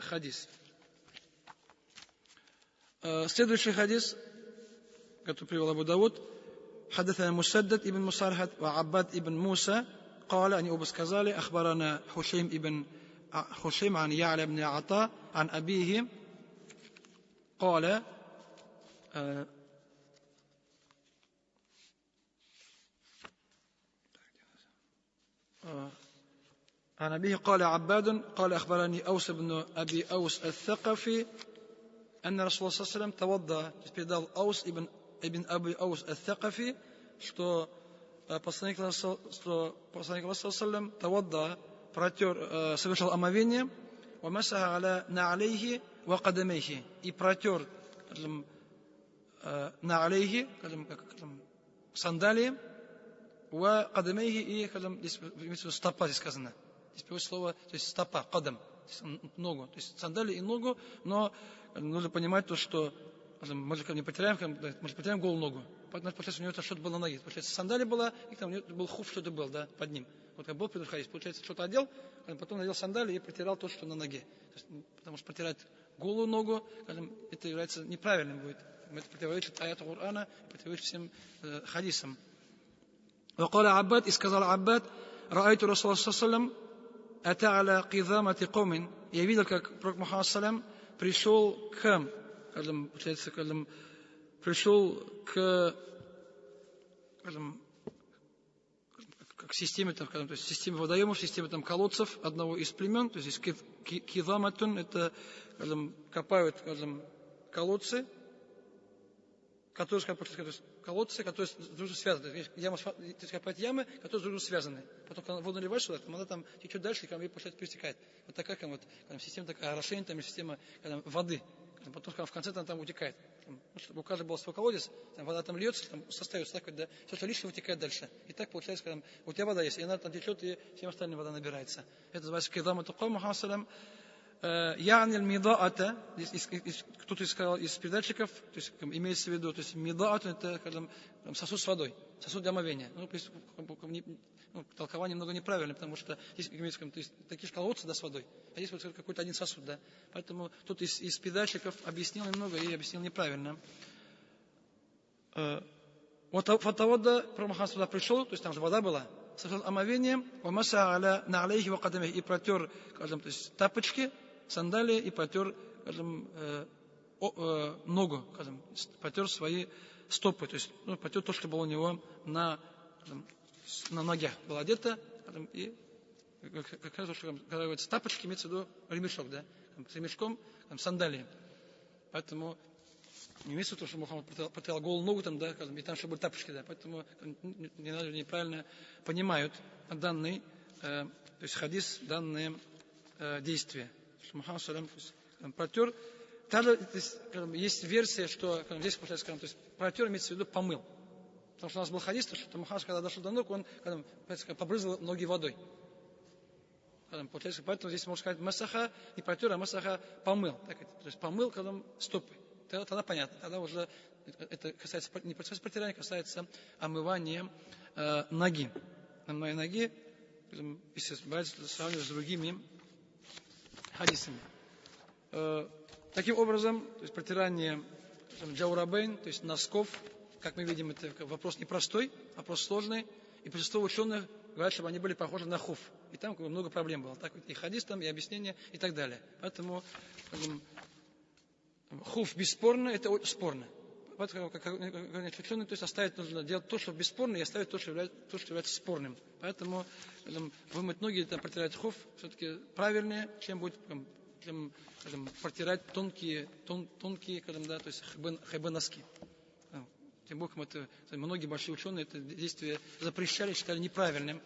хадис. Следующий хадис, который привел Абу Дауд, حدثنا مسدد ابن مسارهد وعباد ابن موسى قال أن أبو сказали أخبرنا حشيم عن يعلى بن عطاء عن أبيه قال عن أبيه قال عباد قال أخبرني أوس بن أبي أوس الثقفي أن رسول الله صلى الله عليه وسلم توضأ. Передал Аус ибн Аби Аус ат-Такафи, что посланник Аллаха тавадда, совершил омовение, вамасаха аля на'алейхи ва кадамейхи, и протер на'алейхи, сандалии, ва кадамейхи, и здесь стопа здесь сказано. Здесь приводится слово, то есть стопа, кадам, ногу, то есть сандалии и ногу, но нужно понимать то, что мы же не потеряем, мы же потеряем голую ногу. Поэтому, получается, у него что-то было на ноге. Получается, сандалия была, и там у него был хуф, что-то было, да, под ним. Вот как был предохранитель, получается, что-то одел, потом надел сандалии и протирал то, что на ноге. То есть, потому что протирать голую ногу, это является неправильным будет. Это противоречит аяту Корана, противоречит всем хадисам. وقال عباد, и сказал Аббад, раайту Расул саллаллаху ата аля кидамати каумин. Я видел, как пророк Мухаммад саллаллаху пришел к системе, то есть системе водоемов, системе колодцев одного из племен, то есть кидаматун, это копают колодцы, которые друг связаны. Копать ямы, которые друг связаны. Потом, когда воду наливаешь сюда, она там течет дальше, и получается пересекает. Вот такая система, такая орошение, там система воды. Потом в конце там утекает. У каждого был свой колодец, вода там льется, там остается так вот, да, все, что лишнее, вытекает дальше. И так получается, когда у тебя вода есть, и она там течет, и всем остальным вода набирается. Это называется кидамату каум. Мухаммад саллям Яниль мидаата, кто-то сказал из передатчиков, то есть имеется в виду, то есть мидаат это сосуд с водой, сосуд для омовения. Толкование немного неправильно, потому что здесь имеется, то есть такие же колодцы, да, с водой, а здесь вот какой-то один сосуд, да. Поэтому кто-то из передатчиков объяснил немного и объяснил неправильно. Вот фатавода, Пророк туда пришел, то есть там же вода была, совершил омовение, и протер, скажем, то есть тапочки, сандалии и протер, скажем, ногу, скажем, протер свои стопы, то есть протер то, что было у него на ногах было одето, и как раз, когда говорится тапочки, имеется в виду ремешок, да, с ремешком, сандалии. Поэтому не имеется в виду, что Мухаммад протирал голую ногу, там, да, и там, чтобы были тапочки, да. Поэтому неправильно понимают данный, то есть хадис, данные действия. Что Мухаммад салям протер. Также есть версия, что здесь, получается, то есть протер имеется в виду помыл. Потому что у нас был хадис, что Мухаммад, когда дошел до ног, он побрызгал ноги водой. Получается, поэтому здесь можно сказать масаха, не протер, а масаха помыл. То есть помыл, когда стопы. Тогда понятно. Тогда уже это касается не процесса протирания, касается омывания ноги. Омывания ноги, если сравнивать с другими хадисами. Таким образом, то есть протирание джаурабейн, то есть носков, как мы видим, это вопрос непростой, вопрос сложный. И большинство ученых говорят, чтобы они были похожи на хуф. И там много проблем было. Так, и хадис там, и объяснения, и так далее. Поэтому хуф бесспорно, это спорно. Поэтому, как говорят ученые, то есть оставить нужно делать то, что бесспорно, и оставить то, что является спорным. Поэтому вымыть ноги, протирать хуф, все-таки правильнее, чем будет протирать тонкие, да, то есть хайбы носки. Тем более, это многие большие ученые это действие запрещали, считали неправильным.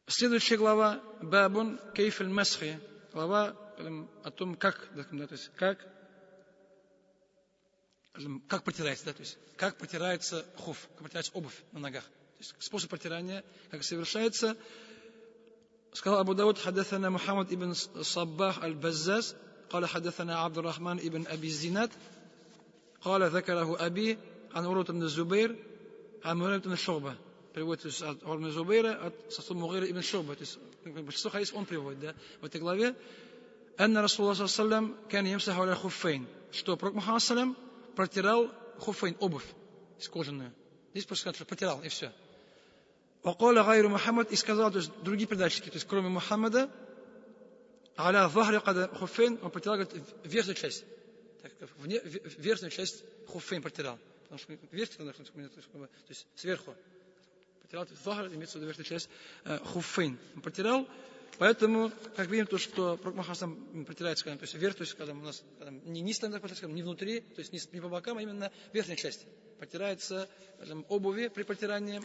Следующая глава Бабун Кейфель Масхи. Глава о том, как, да, то есть как протирается, да, то есть как протирается хуф, как протирается обувь на ногах. То есть способ протирания, как совершается. Сказал Абу Дауд: حدثنا محمد ибн صباح البزاز قال حدثنا عبد الرحمن ибн أبي الزناد قال ذكره أبي عن عروة بن الزبير عن مغيرة بن شعبة. Приводится от Урвы Зубейра, от Мугира ибн Шуба. То есть большинство хадис он приводит, да, в этой главе. Анна Расулуллах саллаллаху кан ямсаху аля хуффейн. Что Пророк Мухаммад саллям протирал хуффейн, обувь кожаную. Здесь просто сказать, что протирал, и все. Вакаля гайру Мухаммад, и сказал, то есть другие передатчики, то есть кроме Мухаммада, аля захри када хуффейн, он протирал, говорит, верхнюю часть. Верхнюю часть хуффейн протирал. Потому что верхнюю, то есть сверху. Протирал захр, имеется в виду верхнюю часть хуффейн. Он протирал. Поэтому, как видим, то, что Пророк Мухаммад протирает, скажем, то есть вверх, то есть когда у нас не низ, скажем, не внутри, то есть не по бокам, а именно верхняя часть. Протирается, скажем, обуви при протирании.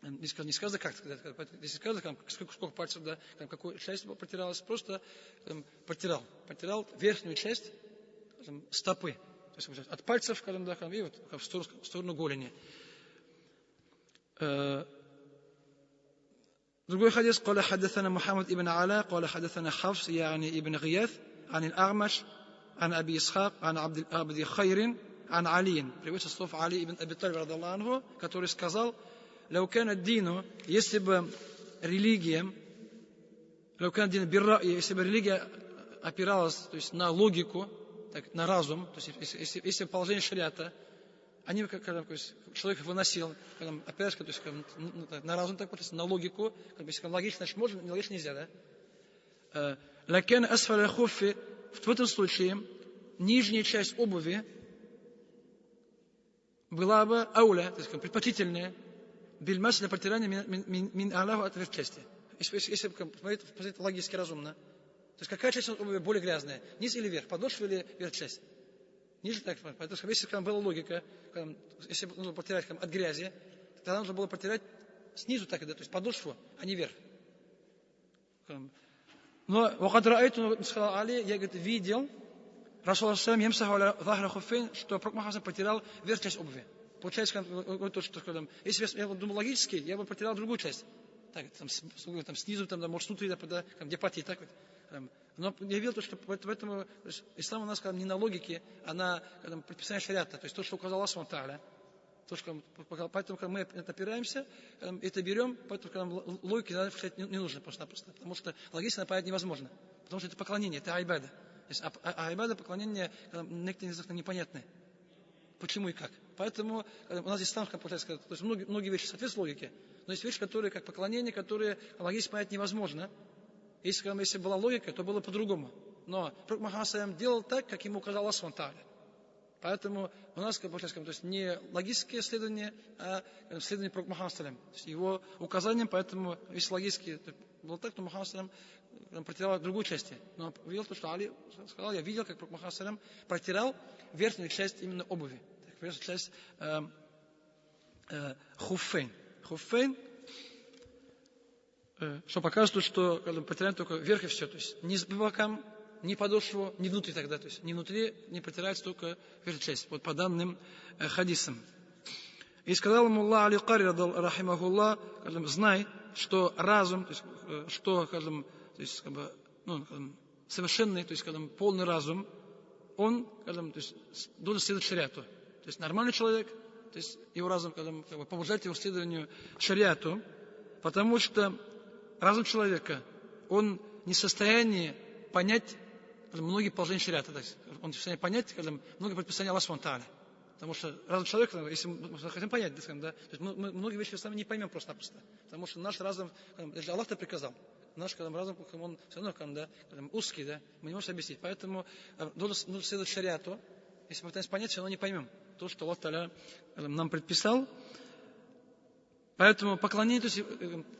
Не сказано, как сказать. Здесь сказано, сколько пальцев, да, какую часть протиралась, просто протирал. Протирал верхнюю часть, скажем, стопы. То есть от пальцев, скажем, да, и вот в сторону голени. Другой хадис: قال حدثنا محمد ابن علاء قال حدثنا حفص يعني ابن غياث عن الأعمش عن أبي إسحاق عن عبد خير عن علي. Приводится слов Али ибн Аби Талиб радиллаху анху, который сказал: لو كان الدين, если бы религия, لو كان الدين بالرأي, если бы религия опиралась, то есть на логику, так, на разум, то есть если положение шариата, они, когда человек выносил, опять же, то есть, на разум, так, на логику, если логично, значит можно, не логично нельзя, да? Лакен асфаля хуффи, в этом случае нижняя часть обуви была бы ауля, то есть предпочтительнее, бильмас для протирания мин аллаху от верх части. Если посмотреть логически разумно. То есть какая часть обуви более грязная? Низ или верх? Подошва или верх часть? Ниже так, потому что если была логика, если нужно протирать от грязи, тогда нужно было протирать снизу так, да, то есть подошву, а не вверх. Но сказал Али, я, говорит, видел, Расул салям ямсаху аля захра хуффейн, что Пророк Мухаммад протирал верхнюю часть обуви. Получается, то, что если я думал логически, я бы протирал другую часть. так, там снизу, там, может, снутри, где пати, так вот. Но я видел, что поэтому ислам у нас не на логике, а на предписании шариата, то есть то, что указал Аллах Субхану ва Тааля. Поэтому, когда мы это опираемся, это берем, поэтому логики не нужно просто-напросто, потому что логично понять невозможно, потому что это поклонение, это айбада. А айбада, поклонение, некоторые языки непонятны. Почему и как. Поэтому у нас ислам, получается, то есть многие вещи соответствуют логике, но есть вещи, которые как поклонение, которые логически понять невозможно. Если была логика, то было по-другому. Но Пророк Мухаммад делал так, как ему указал Аллах Субхану ва Тааля. Поэтому у нас, получается, то есть не логические исследования, а исследования Пророка Мухаммада. Его указанием, поэтому если логически было так, то Мухаммад протирал другую часть. Но видел то, что Али сказал, я видел, как Пророк Мухаммад протирал верхнюю часть именно обуви. Верхнюю часть хуффейн. Хуффейн, что показывает, что протираем только вверх и все. То есть не по бокам, не подошву, не внутри тогда. То есть не внутри, не протирается только верхняя часть. Вот по данным хадисам. И сказал ему Аллах Али Кари, рахимахуллах, знай, что разум, то есть, что, то есть, совершенный, то есть, полный разум, он, то есть, должен следовать шариату. То есть нормальный человек, то есть его разум, побуждает его следованию шариату, потому что разум человека, он не в состоянии понять многие положения шариата. Он не в состоянии понять многие предписания Аллаха Субхану ва Тааля. Потому что разум человека, если мы хотим понять, да, то есть мы многие вещи сами не поймем просто-напросто. Потому что наш разум, если Аллах-то приказал, наш разум, он все равно узкий, да, мы не можем объяснить. Поэтому нужно следовать шариату. Если мы пытаемся понять, все равно не поймем то, что Аллах Тааля нам предписал. Поэтому поклонение, то есть,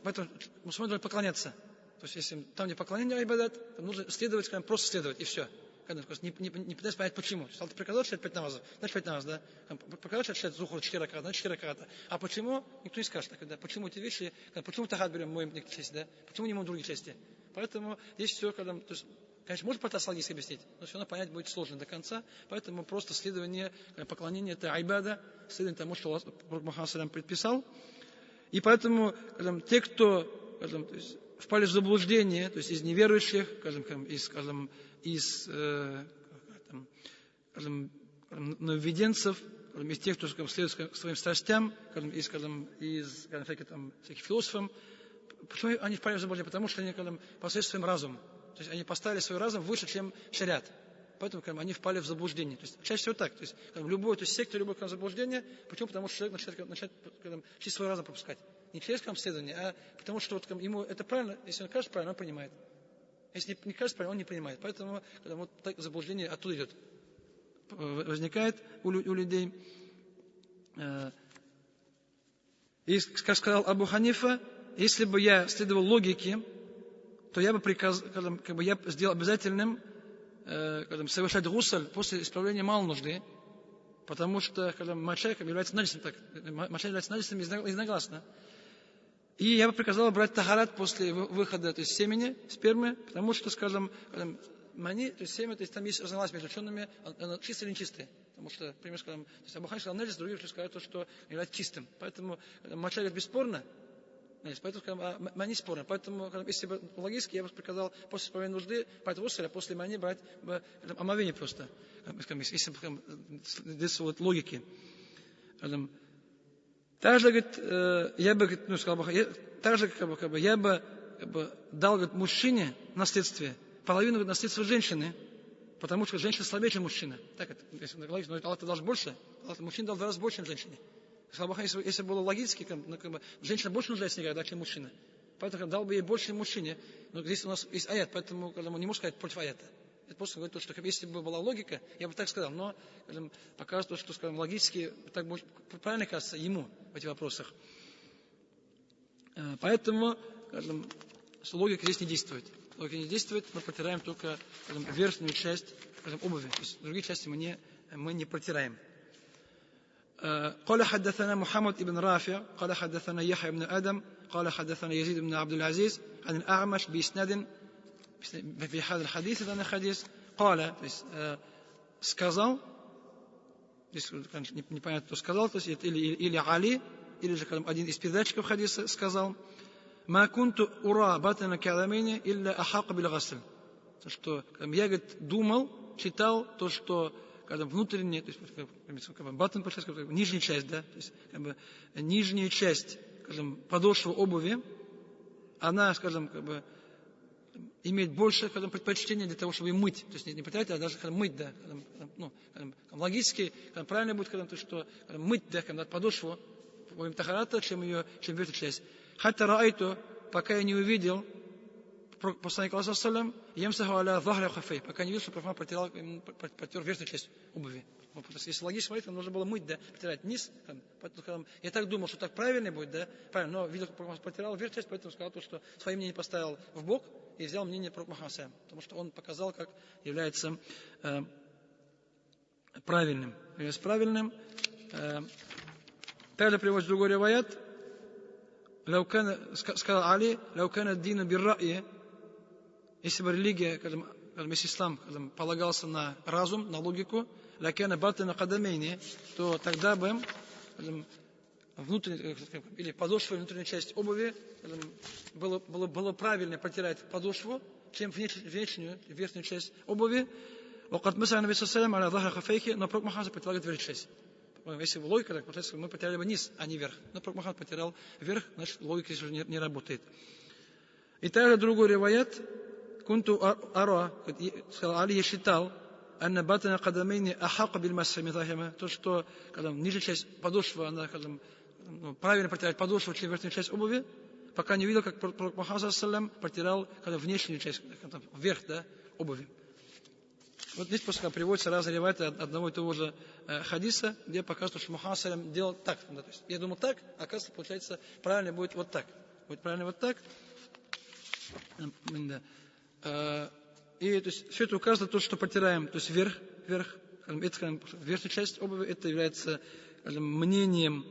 поэтому мусульмане должны поклоняться. То есть, если там, где поклонение айбадат, то нужно следовать, просто следовать, и все. Не пытаясь понять, почему. То есть, Аллах приказал читать 5 намазов, значит 5 намазов, да. Приказал читать зухур 4 раката, значит 4 раката. А почему? Никто не скажет. Да? Почему эти вещи, почему тахат берем, моем некоторые части, да? Почему не моем другие части? Поэтому здесь все, то есть, конечно, можно пытаться логически объяснить, но все равно понять будет сложно до конца. Поэтому просто следование, поклонение, это айбада, следование тому, что Аллах Мухаммад предписал. И поэтому те, кто то есть, впали в заблуждение, то есть из неверующих, из нововведенцев, из тех, кто следует своим страстям, из всяких философов, почему они впали в заблуждение? Потому что они посредством своим разумом. То есть они поставили свой разум выше, чем шариат. Поэтому они впали в заблуждение. То есть чаще всего так. То есть любое, то есть секта, любое заблуждение. Почему? Потому что человек начинает через свой разум пропускать. Не через следование, а потому что ему это правильно, если он кажется правильно, он понимает. Если не кажется правильно, он не понимает. Поэтому вот так заблуждение оттуда идет. Возникает у людей. И, как сказал Абу Ханифа, если бы я следовал логике, то я бы я сделал обязательным совершать гусль после исправления малой нужды, потому что моча является наджисом, моча является наджисом единогласно. И я бы приказал брать тахарат после выхода, то есть семени, спермы, потому что, мани, то есть семя, то есть там есть разногласия между учеными, оно чистое или нечистое. Потому что, например, то есть Абу Ханифа сказал наджис, другие сказали, что является чистым. Поэтому моча бесспорно, поэтому мани спорно. Поэтому, если бы логически, я бы приказал после исправления нужды, поэтому после мани брать омовение просто. Если бы действовать логики. Также, я бы, также, я бы дал, мужчине наследствие, половину наследства женщины, потому что женщина слабее, чем мужчина. Так это, если Аллах даст больше, мужчина дал в 2 раза больше, чем женщине. Если было логически, женщина больше нуждается в деньгах, чем мужчина. Поэтому дал бы ей больше, чем мужчине. Но здесь у нас есть аят, поэтому мы не можем сказать против аята. Это просто говорит, что если бы была логика, я бы так сказал, но показывает, что логически так будет правильно кажется ему в этих вопросах. Поэтому логика здесь не действует. Логика не действует, мы протираем только верхнюю часть обуви. То есть другие части мы не протираем. قال حدثنا محمد بن رافع قال حدثنا يحيى بن آدم قال حدثنا يزيد بن عبد العزيز عن الأعمش بإسناد في هذا الحديث данный хадис قال, то есть сказал, здесь непонятно, кто сказал, то есть или Али, или же один из передатчиков хадиса сказал, ма кунту ура батана каламейни илля ахака бил гасл. То, что я, говорит, думал, читал то, что когда внутренняя, то есть батан, нижняя часть, да, то есть нижняя часть, скажем, подошвы обуви, она, скажем, имеет больше предпочтения для того, чтобы мыть. То есть не потратить, а даже мыть, да. Логически правильно будет, то, что мыть, да, подошву во время тахарата, чем верхняя часть. Хатта раайту, пока я не увидел посланника Аллаха саллям, ямсаху аля захля хафей, пока не видел, что Пророк протер верхнюю часть обуви. Если логически смотреть, нужно было мыть, да, протирать низ. Я так думал, что так правильно будет, да, правильно, но видел, как Пророк протирал верхнюю часть, поэтому сказал то, что свое мнение поставил в бок и взял мнение Пророка Мухаммада, потому что он показал, как является правильным. Также приводит другой риваят. Сказал Али, лаукана дину бирраи, если бы религия, если ислам полагался на разум, на логику, лакана батана кадамейни, то тогда бы внутренняя или подошва, внутренняя часть обуви было правильно протирать подошву, чем верхнюю часть обуви. وقد مسح النبي صلى الله عليه وسلم على ظهر خفيه, но Пророк Мухаммад протирал верхнюю часть. Если логика, так получается, мы потеряли бы низ, а не верх. Но Пророк Мухаммад потерял верх, значит логика здесь уже не работает. И также другой риваят, кунту ара, сказал Али, я считал, анна батана кадамейни ахака биль масса митахима, то, что когда нижняя часть подошвы, она правильно протирать подошву, чем верхнюю часть обуви, пока не видел, как Пророк Мухаммад саллям протирал внешнюю часть, вверх, да, обуви. Вот здесь просто приводятся разные ривайты одного и того же хадиса, где показывают, что Мухаммад саллям делал так. Да, то есть я думал так, а оказывается, получается, правильно будет вот так. Будет правильно вот так. Да. И то есть, все это указывает на то, что протираем, то есть вверх, это, верхняя часть обуви, это является мнением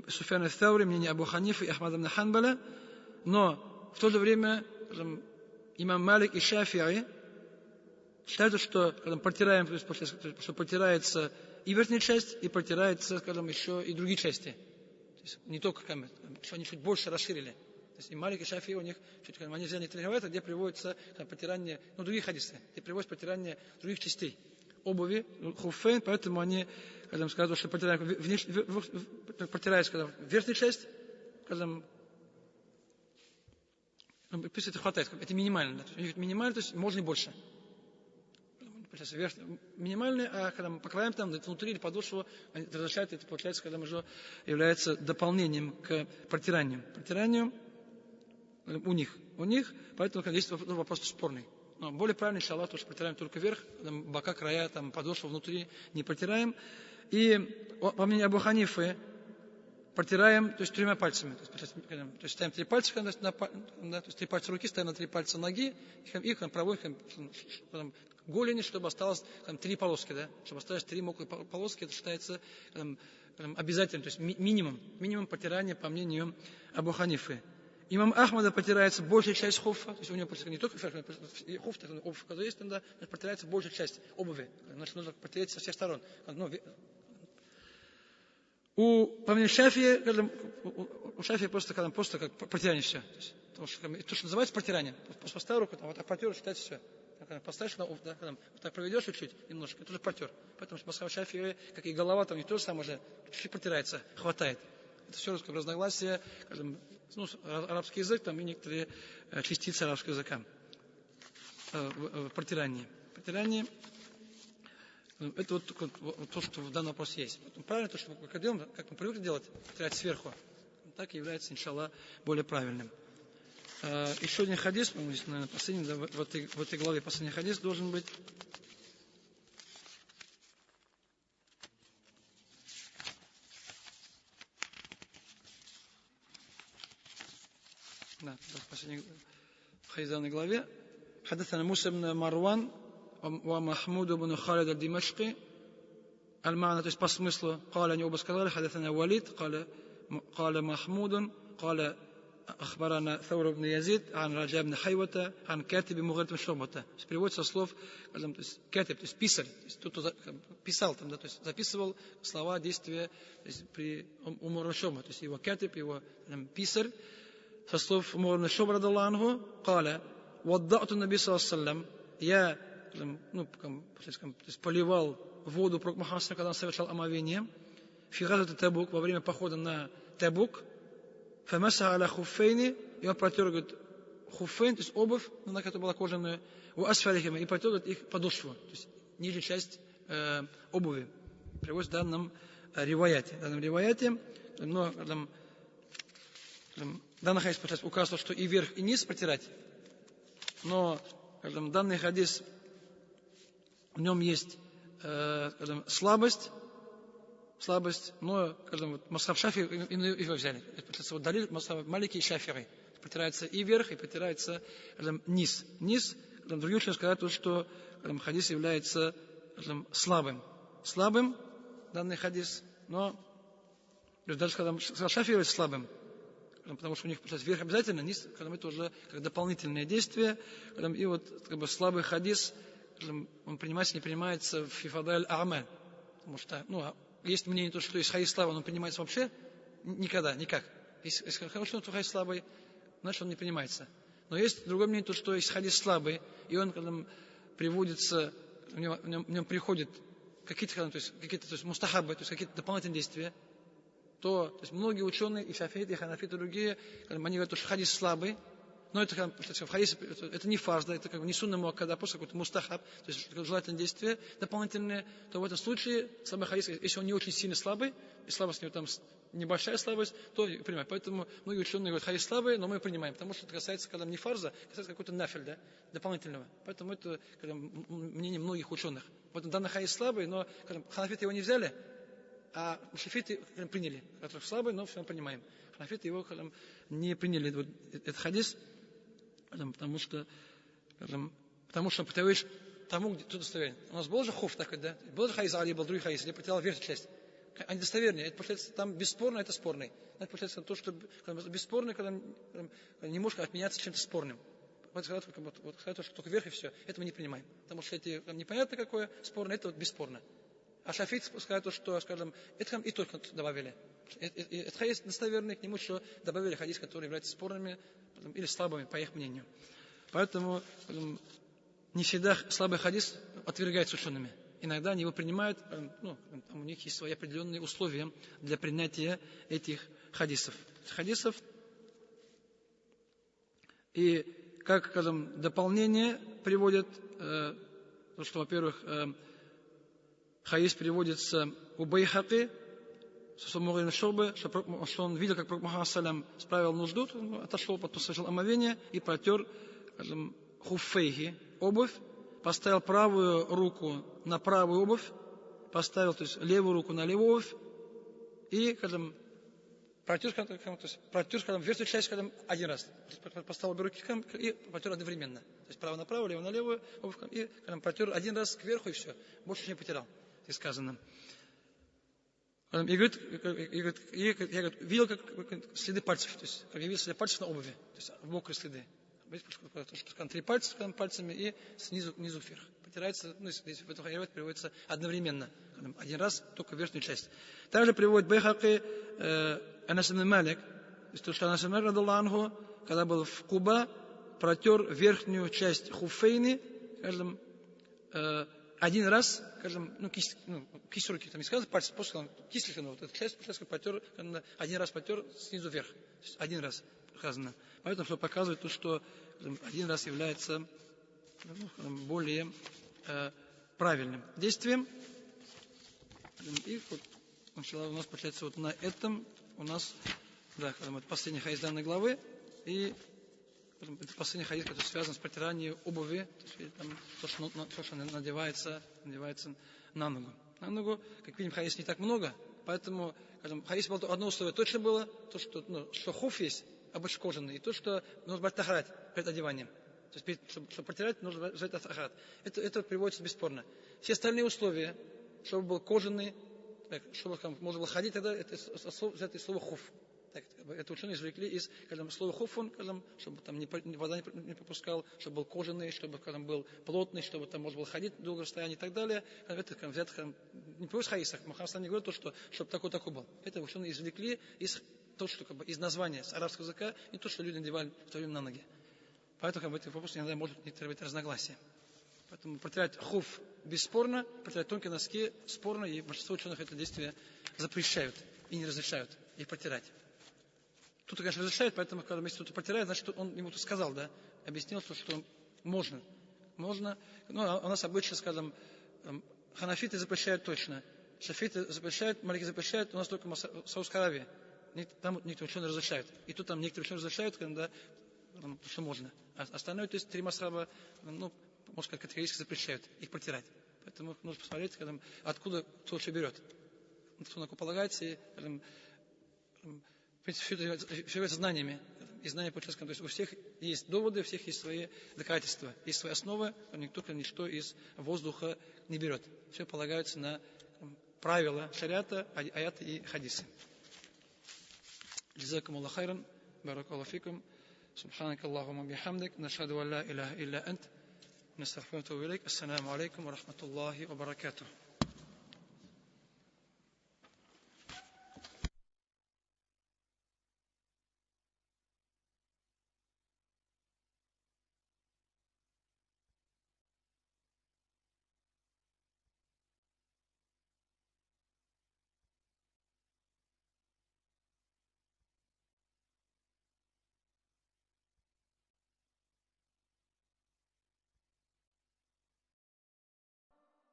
Суфьяна Саури, мнением Абу Ханифа и Ахмада ибн Ханбаля, но в то же время имам Малик и Шафи'и считают, что когда протираем, то есть, что протирается и верхняя часть, и протирается, скажем, еще и другие части. То есть не только что они чуть больше расширили. То есть и Малик, и Шафи, у них они взяли некоторые ривайты, где приводится протирание, другие хадисы, где приводится протирание других частей обуви, хуффейн, поэтому они, когда сказали, что протирается верхняя часть, когда это хватает, это минимально. Да? Минимально, то есть можно и больше. Минимальный, а когда мы покрываем там внутри или подошву, разрешает, это получается, когда уже является дополнением к протиранию. Протиранию у них. Поэтому здесь вопрос спорный. Но более правильно, иншаллах, то, что протираем только вверх, бока, края, подошву внутри не протираем. И по мнению Абу Ханифы, протираем, то есть 3 пальцами. То есть ставим 3 пальца, то есть 3 пальца руки, ставим на 3 пальца ноги, и проводим голени, чтобы осталось 3 полоски, да? Чтобы осталось 3 мокрые полоски, это считается обязательным, то есть минимум протирания, по мнению Абу Ханифы. Имам Ахмада протирается большая часть хуфа, то есть у него не только хуф, обувь, когда есть, тогда протирается большая часть обуви, значит нужно протереть со всех сторон. По мнению Шафии, у Шафии просто как протирание все. То, что называется протирание. Поставил руку, вот так протер, считается все. Поставишь, когда так проведешь чуть-чуть, немножко, это уже протер. Поэтому что Шафии, как и голова, там не то же самое уже, чуть-чуть протирается, хватает. Это все разногласия, арабский язык, там и некоторые частицы арабского языка в протирании. Протирание это вот то, что в данном вопросе есть. Правильно то, что мы делаем, как мы привыкли делать, протирать сверху, так и является, иншаллах, более правильным. Еще один хадис, здесь, наверное, последний, да, в этой главе последний хадис должен быть. Да, последний хадис в данной главе. حدثنا موسى بن مروان ومحمود بن خالد الدمشقي المعنى, то есть по смыслу, قال, они оба сказали, حدثنا وليد قال محمود قال أخبرنا ثور بن يزيد عن رجاء بن حيوة عن كاتب مغيرة بن شعبة. Переводится со слов, то есть катиб, то есть писарь, то есть тот, кто писал там, да, то есть записывал слова, действия, то есть при Умар Шуба, то есть его катиб, его писарь, со слов Мугиры Шу'бы радиллаху анху, قال وضعت النبي صلى الله عليه وسلم, я поливал воду пророк Мухаммад, когда он совершал омовение, في غزوة Табук, во время похода на Табук, فمسح على خفين, и он протер, говорит, хуфейн, то есть обувь, на которой была кожаная, у асфалихима, и протер их подошву, то есть нижняя часть обуви. Приводится в данном риваяте. Но данный хадис указывает, что и вверх, и низ протирать. Но данный хадис, в нем есть слабость, но масхаб Шафи его взяли. Это далиль масхаб Малики и Шафири. Протирается и вверх, и протирается низ. Низ, другие ученые сказали, что хадис является слабым. Слабым данный хадис, но даже когда Шафи является слабым, потому что у них вверх обязательно, низ, это уже как дополнительное действие. И вот слабый хадис, он принимается, не принимается в фифадаль а'маль. Потому что, есть мнение, что есть хадис слабый, он принимается вообще никогда, никак. Если хорошо, то хадис слабый, значит он не принимается. Но есть другое мнение, что есть хадис слабый, и он, когда приводится, в нем приходит какие-то мустахабы, то есть какие-то дополнительные действия, то есть многие ученые, и шафииты, и ханафиты, и другие, они говорят, что хадис слабый, но это в хадисе, это не фарз, да, это не сунна муаккада, просто какой-то мустахаб, то есть желательное действие дополнительное, то в этом случае слабый хадис, если он не очень сильно слабый, и слабость у него там небольшая слабость, то принимаем. Поэтому многие ученые говорят, хадис слабый, но мы принимаем, потому что это касается, когда не фарза, касается какой-то нафиль, да, дополнительного. Поэтому это мнение многих ученых. Вот данный хадис слабый, но ханафиты его не взяли, а шафиты приняли. Это слабый, но все равно принимаем. Ханафиты его не приняли, вот, этот хадис, потому что противоешь тому, где тут достоверен. У нас был же хуф такой, да? Был же хадис Али, был другой хадис, где потерял верхнюю часть. Они достовернее. Это, получается, там бесспорно, это спорный. Это, получается, то, что бесспорно, когда не может отменяться чем-то спорным. Вот сказать, что только верх и все, этого не принимаем. Потому что эти непонятно какое спорное, это вот бесспорно. А шафиты сказали, что, скажем, это и только добавили. Это хадис достоверный, к нему еще добавили хадис, которые являются спорными или слабыми, по их мнению. Поэтому не всегда слабый хадис отвергается учеными. Иногда они его принимают, у них есть свои определенные условия для принятия этих хадисов. И как, скажем, дополнение приводят, что, во-первых, хадис приводится у Байхаки, что Мугиры Шу'бы, что он видел, как пророк Мухаммад салям справил нужду, отошел, потом совершил омовение и протер, скажем, хуффейхи, обувь, поставил правую руку на правую обувь, поставил, то есть левую руку на левую обувь и, скажем, протер, скажем, верхнюю часть, скажем, один раз. Поставил обе руки и протер одновременно. То есть право на правую, лево на левую обувь и, скажем, протер один раз кверху и все. Больше не потерял, и сказано. И говорит, я видел как следы пальцев, то есть, как я видел следы пальцев на обуви, то есть мокрые следы. Что 3 пальца пальцами и снизу вверх. Потирается, если в этом хадисе приводится одновременно. Один раз только верхнюю часть. Также приводит Байхаки Анас ибн Малик, что Анас ибн Малик, радиллаху анху, когда был в Куба, протер верхнюю часть хуфейни, скажем, один раз, скажем, кисть руки, там не сказано, пальцы, просто кисть, вот эту часть, протер, один раз потер снизу вверх. То есть один раз сказано. Поэтому что показывает то, что один раз является более правильным действием. И вот у нас получается вот на этом у нас, да, последний хадис данной главы, и это последний хадис, который связан с протиранием обуви, то, что надевается на ногу. На ногу, как видим, хадис не так много, поэтому, скажем, хадис было одно условие точно было, то, что хуф есть, обычно кожаный, и то, что нужно брать тахарат перед одеванием. То есть, чтобы протирать, нужно взять тахарат. Это приводится бесспорно. Все остальные условия, чтобы был кожаный, чтобы можно было ходить, тогда это взять из слова хуф. Так, это ученые извлекли из слова хуфун, чтобы там вода не пропускал, чтобы был кожаный, чтобы был плотный, чтобы там можно было ходить долгое расстояние и так далее. Это взято не просто в хадисах, Мухаммад не говорит то, что чтобы такой был. Это ученые извлекли из то, что из названия с арабского языка, не то, что люди надевали в то время на ноги. Поэтому этот вопрос иногда может быть разногласия. Поэтому протирать хуф бесспорно, протирать тонкие носки спорно, и большинство ученых это действие запрещают и не разрешают их протирать. Кто-то, конечно, разрешает, поэтому, когда если кто-то протирает, значит, он ему сказал, да, объяснил, что можно. Можно. Ну, а у нас обычно, скажем, ханафиты запрещают точно, шафиты запрещают, малики запрещают, у нас только Саудовская Аравия. Там некоторые ученые разрешают. И тут там некоторые ученые разрешают, когда что можно. А остальное, то есть 3 масхаба, можно сказать, категорически запрещают их протирать. Поэтому нужно посмотреть, откуда кто что берет. Кто на кого полагается, и, в принципе, все это является знаниями. И знания получается, то есть у всех есть доводы, у всех есть свои доказательства, есть свои основы, никто ничто из воздуха не берет. Все полагается на правила шариата, аяты и хадисы. جزاكم الله خيرا بارك الله فيكم سبحانك اللهم وبحمدك نشهد أن لا إله إلا أنت نستغفرك ونتوب إليك السلام عليكم ورحمة الله وبركاته.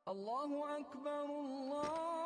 الله أكبر الله